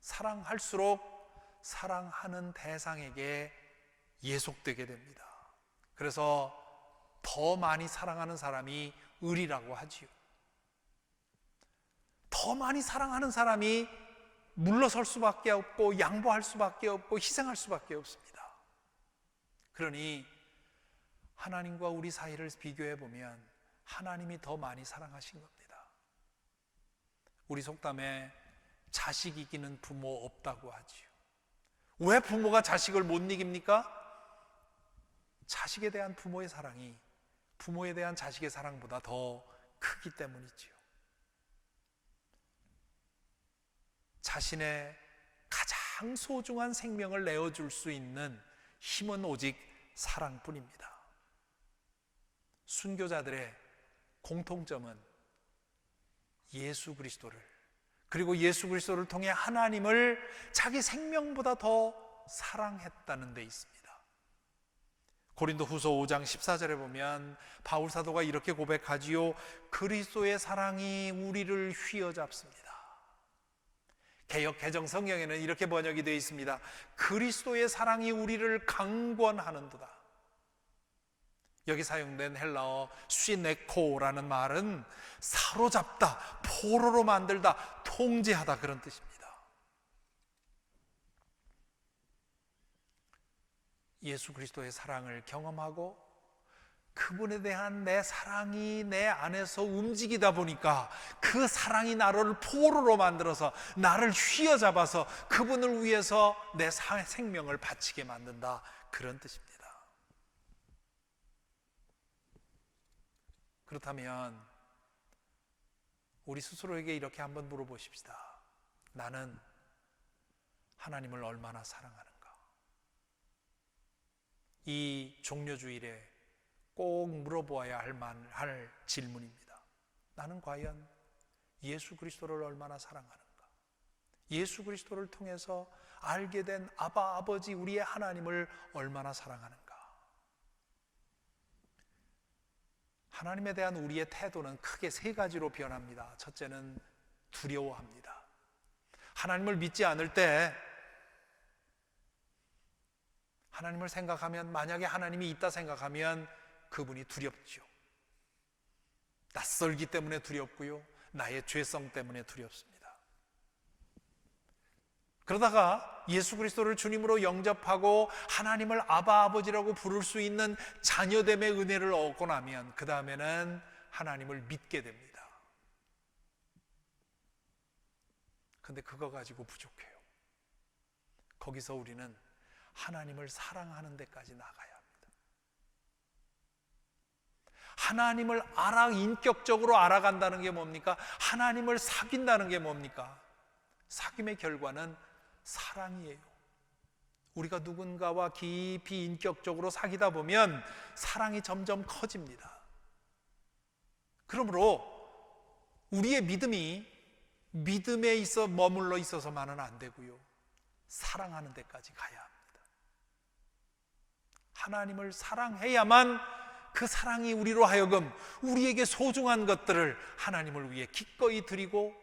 S1: 사랑할수록 사랑하는 대상에게 예속되게 됩니다. 그래서 더 많이 사랑하는 사람이 을이라고 하지요. 더 많이 사랑하는 사람이 물러설 수밖에 없고 양보할 수밖에 없고 희생할 수밖에 없습니다. 그러니 하나님과 우리 사이를 비교해 보면 하나님이 더 많이 사랑하신 겁니다. 우리 속담에 자식 이기는 부모 없다고 하지요. 왜 부모가 자식을 못 이깁니까? 자식에 대한 부모의 사랑이 부모에 대한 자식의 사랑보다 더 크기 때문이지요. 자신의 가장 소중한 생명을 내어줄 수 있는 힘은 오직 사랑뿐입니다. 순교자들의 공통점은 예수 그리스도를, 그리고 예수 그리스도를 통해 하나님을 자기 생명보다 더 사랑했다는 데 있습니다. 고린도후서 5장 14절에 보면 바울 사도가 이렇게 고백하지요. 그리스도의 사랑이 우리를 휘어잡습니다. 개역 개정 성경에는 이렇게 번역이 되어 있습니다. 그리스도의 사랑이 우리를 강권하는도다. 여기 사용된 헬라어 쉬네코라는 말은 사로잡다, 포로로 만들다, 통제하다 그런 뜻입니다. 예수 그리스도의 사랑을 경험하고 그분에 대한 내 사랑이 내 안에서 움직이다 보니까 그 사랑이 나를 포로로 만들어서 나를 휘어잡아서 그분을 위해서 내 생명을 바치게 만든다 그런 뜻입니다. 그렇다면 우리 스스로에게 이렇게 한번 물어보십시다. 나는 하나님을 얼마나 사랑하는가? 이 종려주일에 꼭 물어보아야 할 질문입니다. 나는 과연 예수 그리스도를 얼마나 사랑하는가? 예수 그리스도를 통해서 알게 된 아버지 우리의 하나님을 얼마나 사랑하는가? 하나님에 대한 우리의 태도는 크게 세 가지로 변합니다. 첫째는 두려워합니다. 하나님을 믿지 않을 때 하나님을 생각하면, 만약에 하나님이 있다 생각하면 그분이 두렵죠. 낯설기 때문에 두렵고요, 나의 죄성 때문에 두렵습니다. 그러다가 예수 그리스도를 주님으로 영접하고 하나님을 아버지라고 부를 수 있는 자녀됨의 은혜를 얻고 나면 그 다음에는 하나님을 믿게 됩니다. 근데 그거 가지고 부족해요. 거기서 우리는 하나님을 사랑하는 데까지 나가야 합니다. 하나님을 인격적으로 알아간다는 게 뭡니까? 하나님을 사귄다는 게 뭡니까? 사귐의 결과는 사랑이에요. 우리가 누군가와 깊이 인격적으로 사귀다 보면 사랑이 점점 커집니다. 그러므로 우리의 믿음에 있어 머물러 있어서만은 안 되고요, 사랑하는 데까지 가야 합니다. 하나님을 사랑해야만 그 사랑이 우리로 하여금 우리에게 소중한 것들을 하나님을 위해 기꺼이 드리고,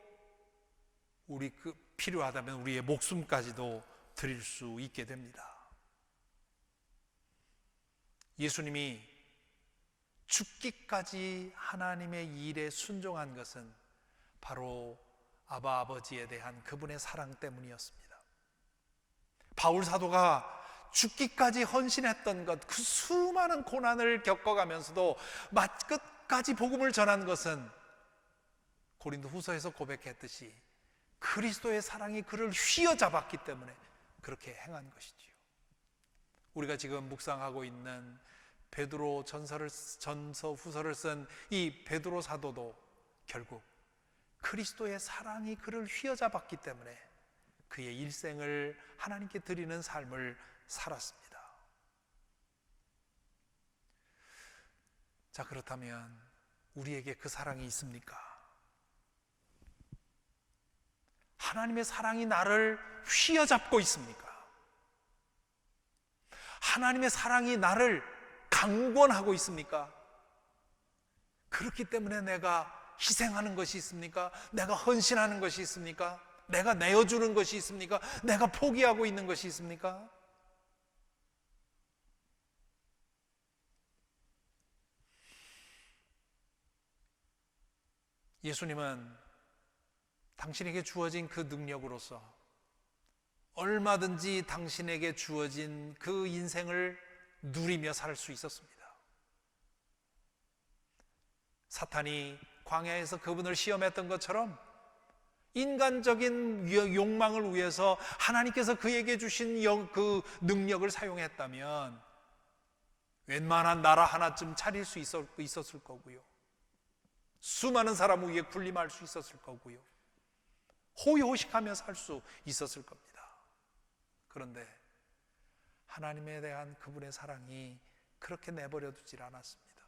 S1: 필요하다면 우리의 목숨까지도 드릴 수 있게 됩니다. 예수님이 죽기까지 하나님의 일에 순종한 것은 바로 아버지에 대한 그분의 사랑 때문이었습니다. 바울 사도가 죽기까지 헌신했던 것, 그 수많은 고난을 겪어가면서도 끝까지 복음을 전한 것은 고린도 후서에서 고백했듯이 그리스도의 사랑이 그를 휘어잡았기 때문에 그렇게 행한 것이지요. 우리가 지금 묵상하고 있는 베드로 전서 후서를 쓴 이 베드로 사도도 결국 그리스도의 사랑이 그를 휘어잡았기 때문에 그의 일생을 하나님께 드리는 삶을 살았습니다. 자, 그렇다면 우리에게 그 사랑이 있습니까? 하나님의 사랑이 나를 휘어잡고 있습니까? 하나님의 사랑이 나를 강권하고 있습니까? 그렇기 때문에 내가 희생하는 것이 있습니까? 내가 헌신하는 것이 있습니까? 내가 내어주는 것이 있습니까? 내가 포기하고 있는 것이 있습니까? 예수님은 당신에게 주어진 그 능력으로서 얼마든지 당신에게 주어진 그 인생을 누리며 살 수 있었습니다. 사탄이 광야에서 그분을 시험했던 것처럼 인간적인 욕망을 위해서 하나님께서 그에게 주신 그 능력을 사용했다면 웬만한 나라 하나쯤 차릴 수 있었을 거고요. 수많은 사람 위에 군림할 수 있었을 거고요. 호의호식하며 살 수 있었을 겁니다. 그런데 하나님에 대한 그분의 사랑이 그렇게 내버려 두질 않았습니다.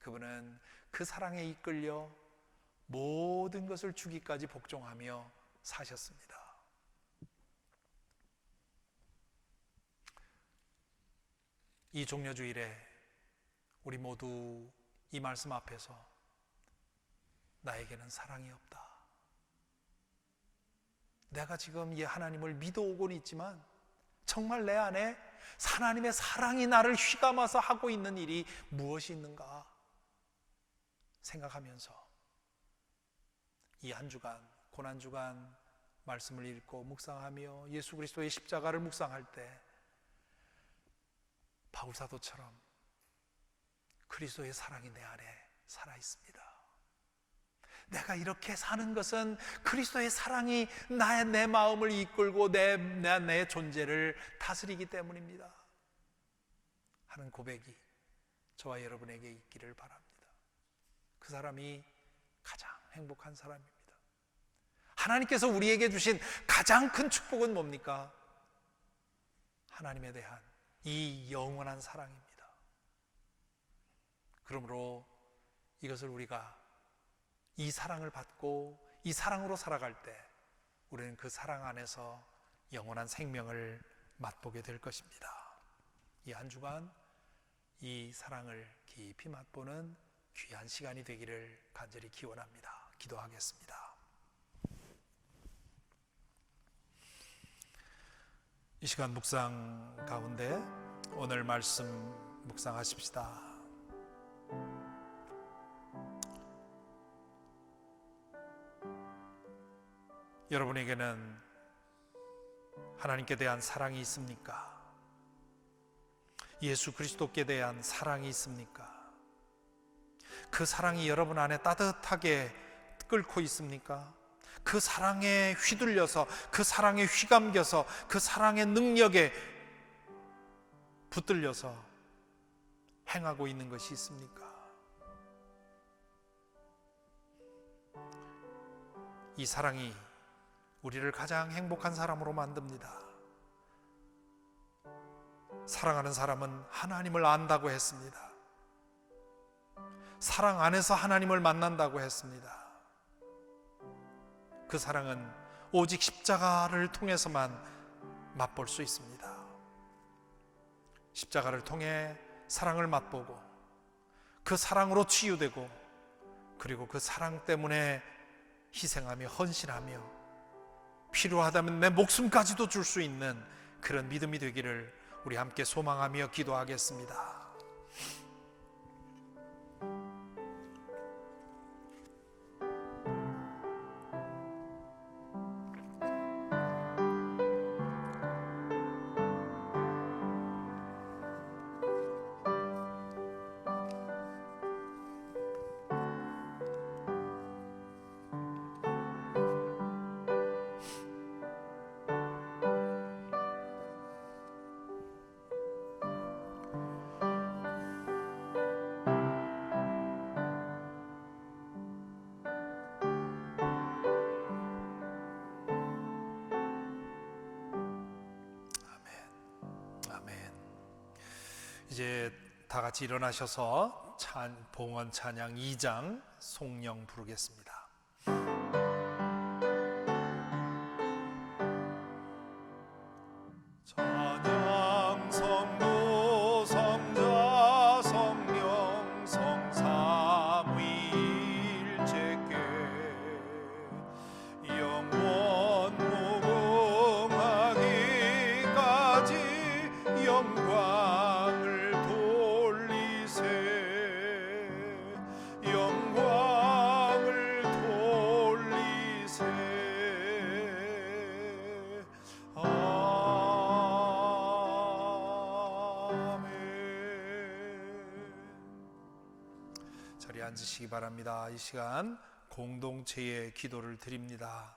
S1: 그분은 그 사랑에 이끌려 모든 것을 주기까지 복종하며 사셨습니다. 이 종려주일에 우리 모두 이 말씀 앞에서 나에게는 사랑이 없다, 내가 지금 이 하나님을 믿어오고는 있지만 정말 내 안에 하나님의 사랑이 나를 휘감아서 하고 있는 일이 무엇이 있는가 생각하면서 이 한 주간, 고난주간 말씀을 읽고 묵상하며 예수 그리스도의 십자가를 묵상할 때 바울사도처럼 그리스도의 사랑이 내 안에 살아있습니다. 내가 이렇게 사는 것은 그리스도의 사랑이 내 마음을 이끌고 내 존재를 다스리기 때문입니다 하는 고백이 저와 여러분에게 있기를 바랍니다. 그 사람이 가장 행복한 사람입니다. 하나님께서 우리에게 주신 가장 큰 축복은 뭡니까? 하나님에 대한 이 영원한 사랑입니다. 그러므로 이것을 우리가 이 사랑을 받고 이 사랑으로 살아갈 때 우리는 그 사랑 안에서 영원한 생명을 맛보게 될 것입니다. 이 한 주간 이 사랑을 깊이 맛보는 귀한 시간이 되기를 간절히 기원합니다. 기도하겠습니다. 이 시간 묵상 가운데 오늘 말씀 묵상하십시다. 여러분에게는 하나님께 대한 사랑이 있습니까? 예수 그리스도께 대한 사랑이 있습니까? 그 사랑이 여러분 안에 따뜻하게 끓고 있습니까? 그 사랑에 휘둘려서, 그 사랑에 휘감겨서, 그 사랑의 능력에 붙들려서 행하고 있는 것이 있습니까? 이 사랑이 우리를 가장 행복한 사람으로 만듭니다. 사랑하는 사람은 하나님을 안다고 했습니다. 사랑 안에서 하나님을 만난다고 했습니다. 그 사랑은 오직 십자가를 통해서만 맛볼 수 있습니다. 십자가를 통해 사랑을 맛보고 그 사랑으로 치유되고 그리고 그 사랑 때문에 희생하며 헌신하며 필요하다면 내 목숨까지도 줄 수 있는 그런 믿음이 되기를 우리 함께 소망하며 기도하겠습니다. 이제 다 같이 일어나셔서 봉헌 찬양 2장 송령 부르겠습니다.
S2: 찬양 성부 성자 성령 성삼위일체
S1: 자리에 앉으시기 바랍니다. 이 시간 공동체의 기도를 드립니다.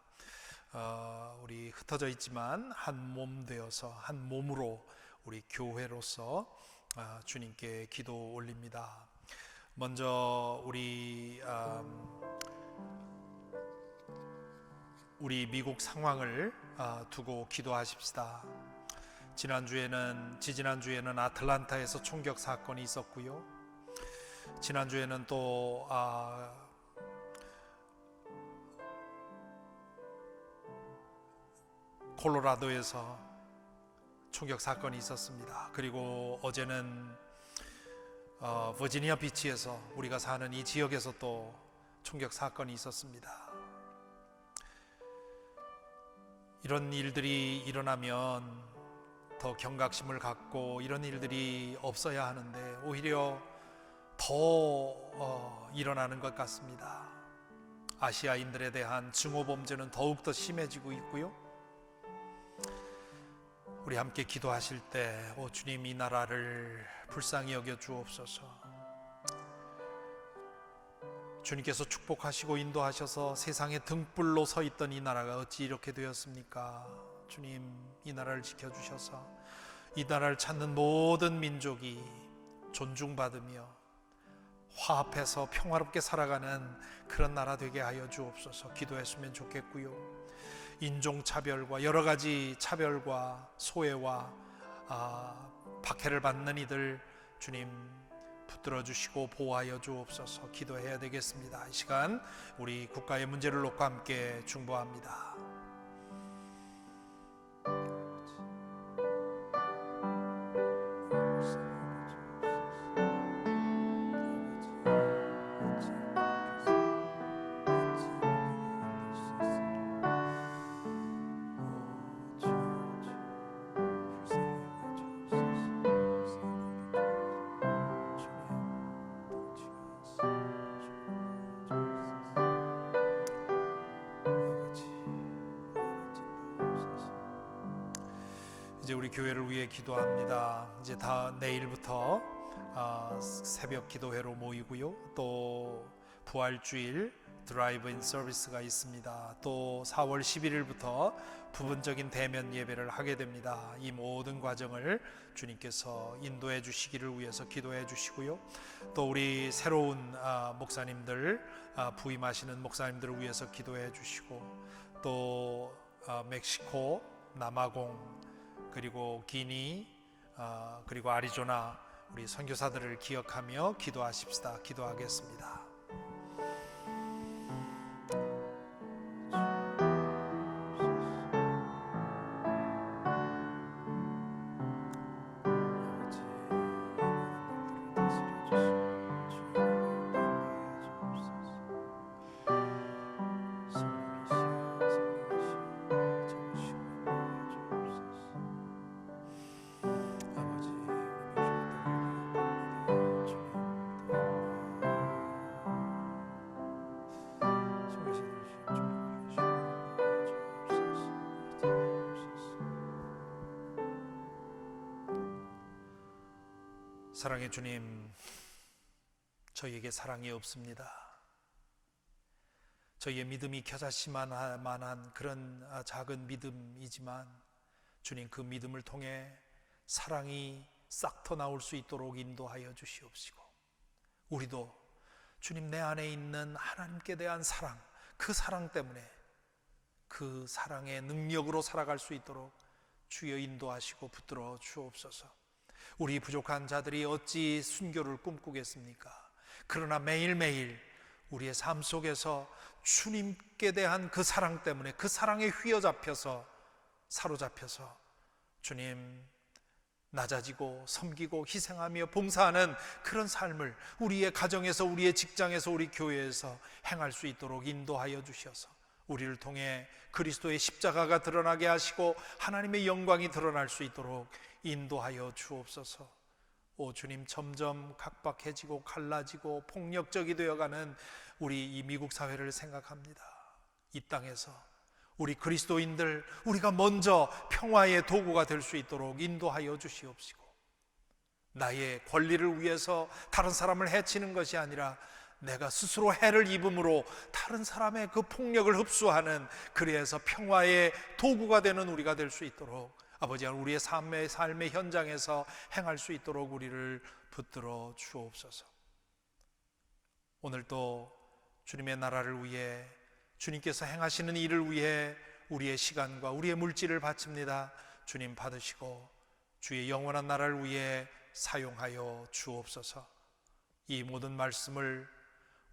S1: 우리 흩어져 있지만 한 몸 되어서 한 몸으로 우리 교회로서 주님께 기도 올립니다. 먼저 우리 미국 상황을 두고 기도하십시다. 지지난주에는 아틀란타에서 총격 사건이 있었고요. 지난주에는 또 콜로라도에서 총격 사건이 있었습니다. 그리고 어제는 버지니아 비치에서 우리가 사는 이 지역에서 또 총격 사건이 있었습니다. 이런 일들이 일어나면 더 경각심을 갖고 이런 일들이 없어야 하는데 오히려 더 일어나는 것 같습니다. 아시아인들에 대한 증오범죄는 더욱더 심해지고 있고요. 우리 함께 기도하실 때 오 주님, 이 나라를 불쌍히 여겨 주옵소서. 주님께서 축복하시고 인도하셔서 세상의 등불로 서 있던 이 나라가 어찌 이렇게 되었습니까? 주님, 이 나라를 지켜주셔서 이 나라를 찾는 모든 민족이 존중받으며 화합해서 평화롭게 살아가는 그런 나라 되게 하여 주옵소서. 기도했으면 좋겠고요. 인종차별과 여러 가지 차별과 소외와 박해를 받는 이들 주님 붙들어 주시고 보호하여 주옵소서. 기도해야 되겠습니다. 이 시간 우리 국가의 문제를 놓고 함께 중보합니다. 이제 우리 교회를 위해 기도합니다. 이제 다 내일부터 새벽 기도회로 모이고요. 또 부활주일 드라이브인 서비스가 있습니다. 또 4월 11일부터 부분적인 대면 예배를 하게 됩니다. 이 모든 과정을 주님께서 인도해 주시기를 위해서 기도해 주시고요. 또 우리 새로운 목사님들, 부임하시는 목사님들을 위해서 기도해 주시고, 또 멕시코, 남아공, 그리고 기니, 그리고 아리조나 우리 선교사들을 기억하며 기도하십시다. 기도하겠습니다. 사랑의 주님, 저희에게 사랑이 없습니다. 저희의 믿음이 겨자씨만 만한 그런 작은 믿음이지만 주님, 그 믿음을 통해 사랑이 싹터 나올 수 있도록 인도하여 주시옵시고, 우리도 주님 내 안에 있는 하나님께 대한 사랑, 그 사랑 때문에 그 사랑의 능력으로 살아갈 수 있도록 주여 인도하시고 붙들어 주옵소서. 우리 부족한 자들이 어찌 순교를 꿈꾸겠습니까? 그러나 매일매일 우리의 삶 속에서 주님께 대한 그 사랑 때문에 그 사랑에 사로잡혀서 주님 낮아지고 섬기고 희생하며 봉사하는 그런 삶을 우리의 가정에서, 우리의 직장에서, 우리 교회에서 행할 수 있도록 인도하여 주셔서 우리를 통해 그리스도의 십자가가 드러나게 하시고 하나님의 영광이 드러날 수 있도록 인도하여 주옵소서. 오 주님, 점점 각박해지고 갈라지고 폭력적이 되어가는 우리 이 미국 사회를 생각합니다. 이 땅에서 우리 그리스도인들, 우리가 먼저 평화의 도구가 될 수 있도록 인도하여 주시옵시고, 나의 권리를 위해서 다른 사람을 해치는 것이 아니라 내가 스스로 해를 입음으로 다른 사람의 그 폭력을 흡수하는, 그래서 평화의 도구가 되는 우리가 될 수 있도록 아버지 하나님, 우리의 삶의 현장에서 행할 수 있도록 우리를 붙들어 주옵소서. 오늘도 주님의 나라를 위해, 주님께서 행하시는 일을 위해 우리의 시간과 우리의 물질을 바칩니다. 주님 받으시고 주의 영원한 나라를 위해 사용하여 주옵소서. 이 모든 말씀을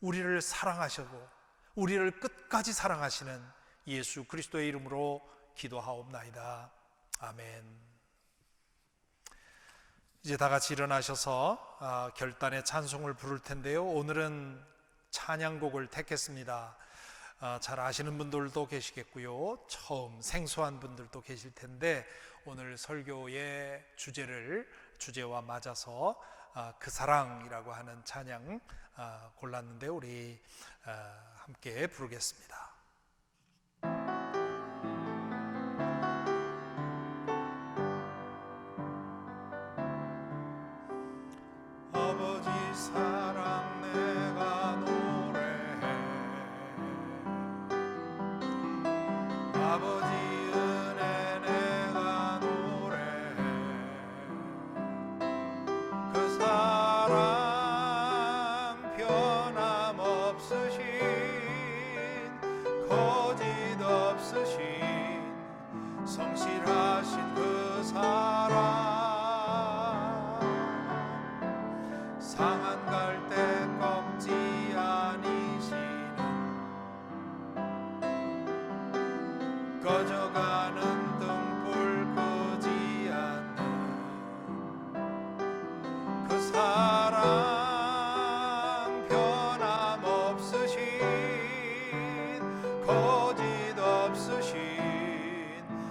S1: 우리를 사랑하시고 우리를 끝까지 사랑하시는 예수 그리스도의 이름으로 기도하옵나이다. 아멘. 이제 다 같이 일어나셔서 결단의 찬송을 부를 텐데요, 오늘은 찬양곡을 택했습니다. 잘 아시는 분들도 계시겠고요, 처음 생소한 분들도 계실 텐데, 오늘 설교의 주제와 맞아서 그 사랑이라고 하는 찬양 골랐는데, 우리 함께 부르겠습니다.
S2: 아버지 사랑 내가 노래해 아버지 은혜 내가 노래해 그 사랑 변함없으신 거짓 없으신 성실하신 그 사랑 상한 갈대 꺾지 아니시는 꺼져가는 등불 끄지 않는 그 사랑 변함없으신 거짓 없으신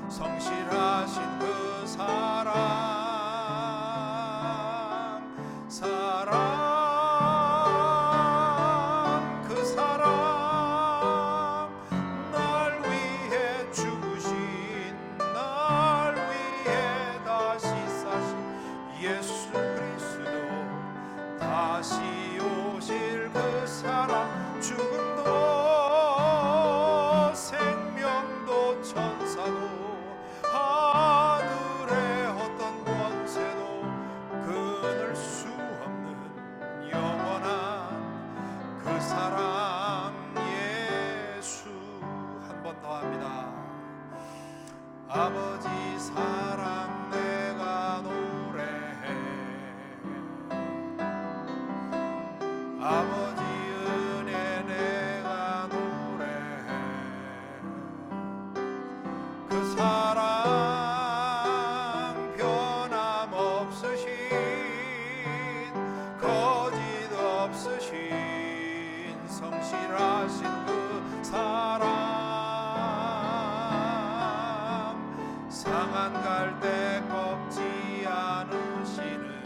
S2: 성실하신 그 사랑 그 사랑 날 위해 죽으신 날 위해 다시 사신 예수 그리스도 다시 오실 그 사랑 죽음도 생명도 천사도 하늘의 어떤 권세도 끊을 수 없는 영원한 그 사랑 예수. 한 번 더 합니다. 아버지 사랑 내가 노래해 아버지 은혜 내가 노래해 그 사랑 변함없으신 거짓 없으신 성실하신 그 사랑 상한 갈대 꺾지 않으시는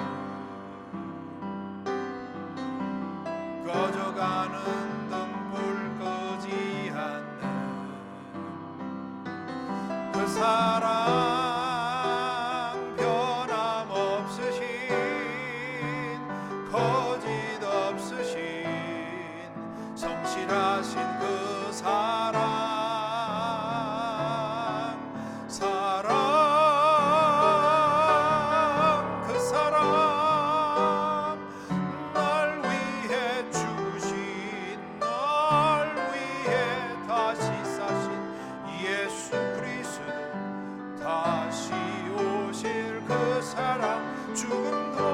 S2: 꺼져가는 등불 끄지 않는 그 사랑 변함없으신 거짓 없으신 성실하신 그 사랑 그 사랑 날 위해 죽으신 날 위해 다시 사신 예수 그리스도 다시 오실 그 사랑 죽음도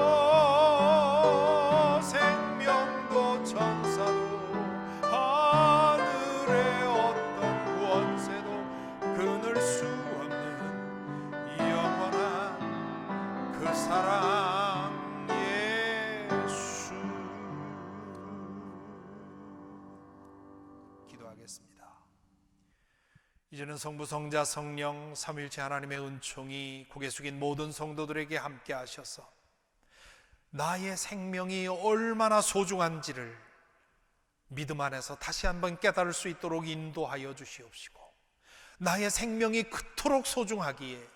S2: 생명도 천사도 하늘의 어떤 권세도 끊을 수 없는 영원한 그 사랑 예수.
S1: 기도하겠습니다. 이제는 성부, 성자, 성령 삼위일체 하나님의 은총이 고개 숙인 모든 성도들에게 함께 하셔서 나의 생명이 얼마나 소중한지를 믿음 안에서 다시 한번 깨달을 수 있도록 인도하여 주시옵시고, 나의 생명이 그토록 소중하기에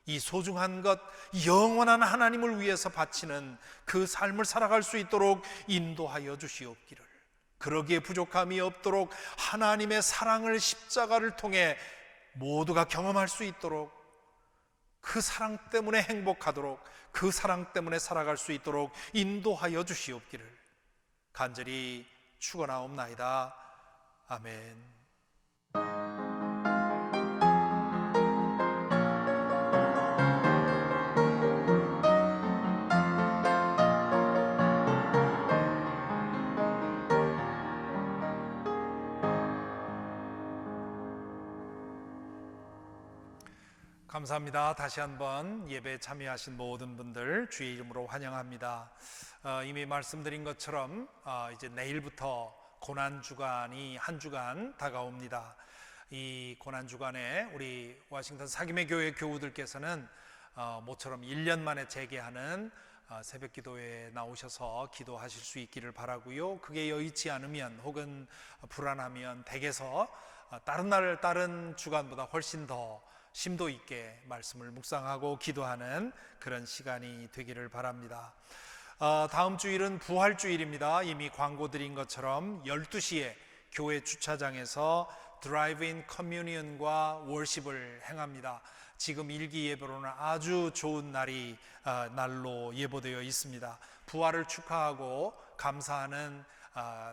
S1: 이 소중한 것 영원한 하나님을 위해서 바치는 그 삶을 살아갈 수 있도록 인도하여 주시옵기를 그러기에 부족함이 없도록 하나님의 사랑을 십자가를 통해 모두가 경험할 수 있도록, 그 사랑 때문에 행복하도록, 그 사랑 때문에 살아갈 수 있도록 인도하여 주시옵기를 간절히 축원하옵나이다. 아멘. 감사합니다. 다시 한번 예배에 참여하신 모든 분들 주의 이름으로 환영합니다. 이미 말씀드린 것처럼 이제 내일부터 고난주간이 한 주간 다가옵니다. 이 고난주간에 우리 워싱턴 사김의 교회 교우들께서는 모처럼 1년 만에 재개하는 새벽 기도회에 나오셔서 기도하실 수 있기를 바라고요. 그게 여의치 않으면 혹은 불안하면 댁에서 다른 주간보다 훨씬 더 심도 있게 말씀을 묵상하고 기도하는 그런 시간이 되기를 바랍니다. 다음 주일은 부활주일입니다. 이미 광고 드린 것처럼 12시에 교회 주차장에서 드라이브인 커뮤니언과 월십을 행합니다. 지금 일기 예배로는 아주 좋은 날로 예보되어 있습니다. 부활을 축하하고 감사하는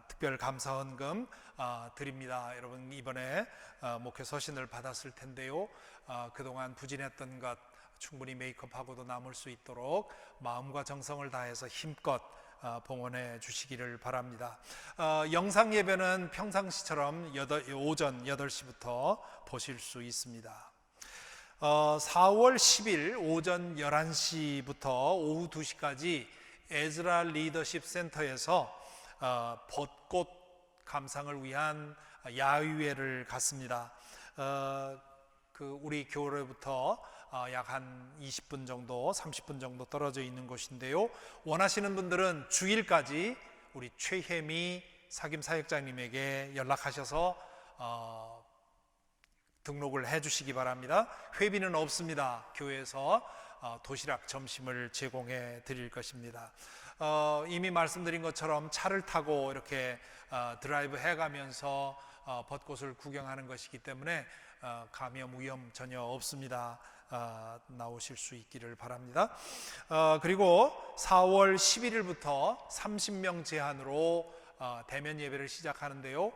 S1: 특별 감사 헌금 드립니다. 여러분 이번에 목회 서신을 받았을 텐데요. 그동안 부진했던 것 충분히 메이크업하고도 남을 수 있도록 마음과 정성을 다해서 힘껏 봉헌해 주시기를 바랍니다. 영상 예배는 평상시처럼 오전 8시부터 보실 수 있습니다. 4월 10일 오전 11시부터 오후 2시까지 에즈라 리더십 센터에서 벚꽃 감상을 위한 야유회를 갖습니다. 우리 교회로부터 약 한 20분 정도, 30분 정도 떨어져 있는 곳인데요. 원하시는 분들은 주일까지 우리 최혜미 사김사역장님에게 연락하셔서 등록을 해 주시기 바랍니다. 회비는 없습니다. 교회에서 도시락 점심을 제공해 드릴 것입니다. 이미 말씀드린 것처럼 차를 타고 이렇게 드라이브 해가면서 벚꽃을 구경하는 것이기 때문에 감염 위험 전혀 없습니다. 나오실 수 있기를 바랍니다. 그리고 4월 11일부터 30명 제한으로 대면 예배를 시작하는데요.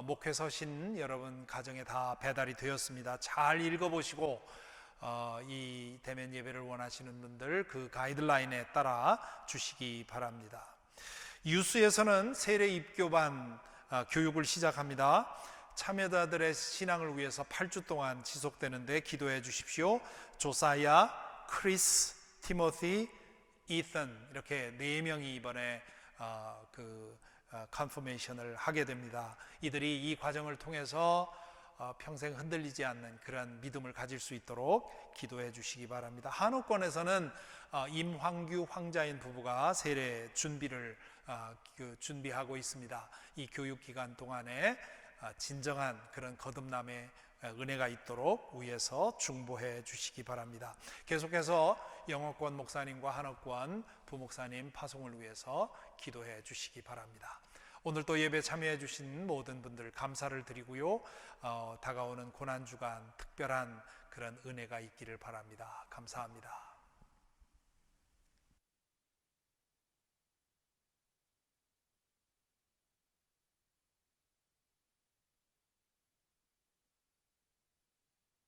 S1: 목회 서신 여러분 가정에 다 배달이 되었습니다. 잘 읽어보시고 이 대면 예배를 원하시는 분들 그 가이드라인에 따라 주시기 바랍니다. 유스에서는 세례 입교반 교육을 시작합니다. 참여자들의 신앙을 위해서 8주 동안 지속되는데 기도해 주십시오. 조사야, 크리스, 티모티, 이슨 이렇게 4명이 이번에 컨퍼메이션을 하게 됩니다. 이들이 이 과정을 통해서 평생 흔들리지 않는 그런 믿음을 가질 수 있도록 기도해 주시기 바랍니다. 한옥권에서는 임황규 황자인 부부가 세례 준비를 준비하고 있습니다. 이 교육 기간 동안에 진정한 그런 거듭남의 은혜가 있도록 위에서 중보해 주시기 바랍니다. 계속해서 영어권 목사님과 한옥권 부목사님 파송을 위해서 기도해 주시기 바랍니다. 오늘 또 예배 참여해 주신 모든 분들 감사를 드리고요. 다가오는 고난주간 특별한 그런 은혜가 있기를 바랍니다. 감사합니다.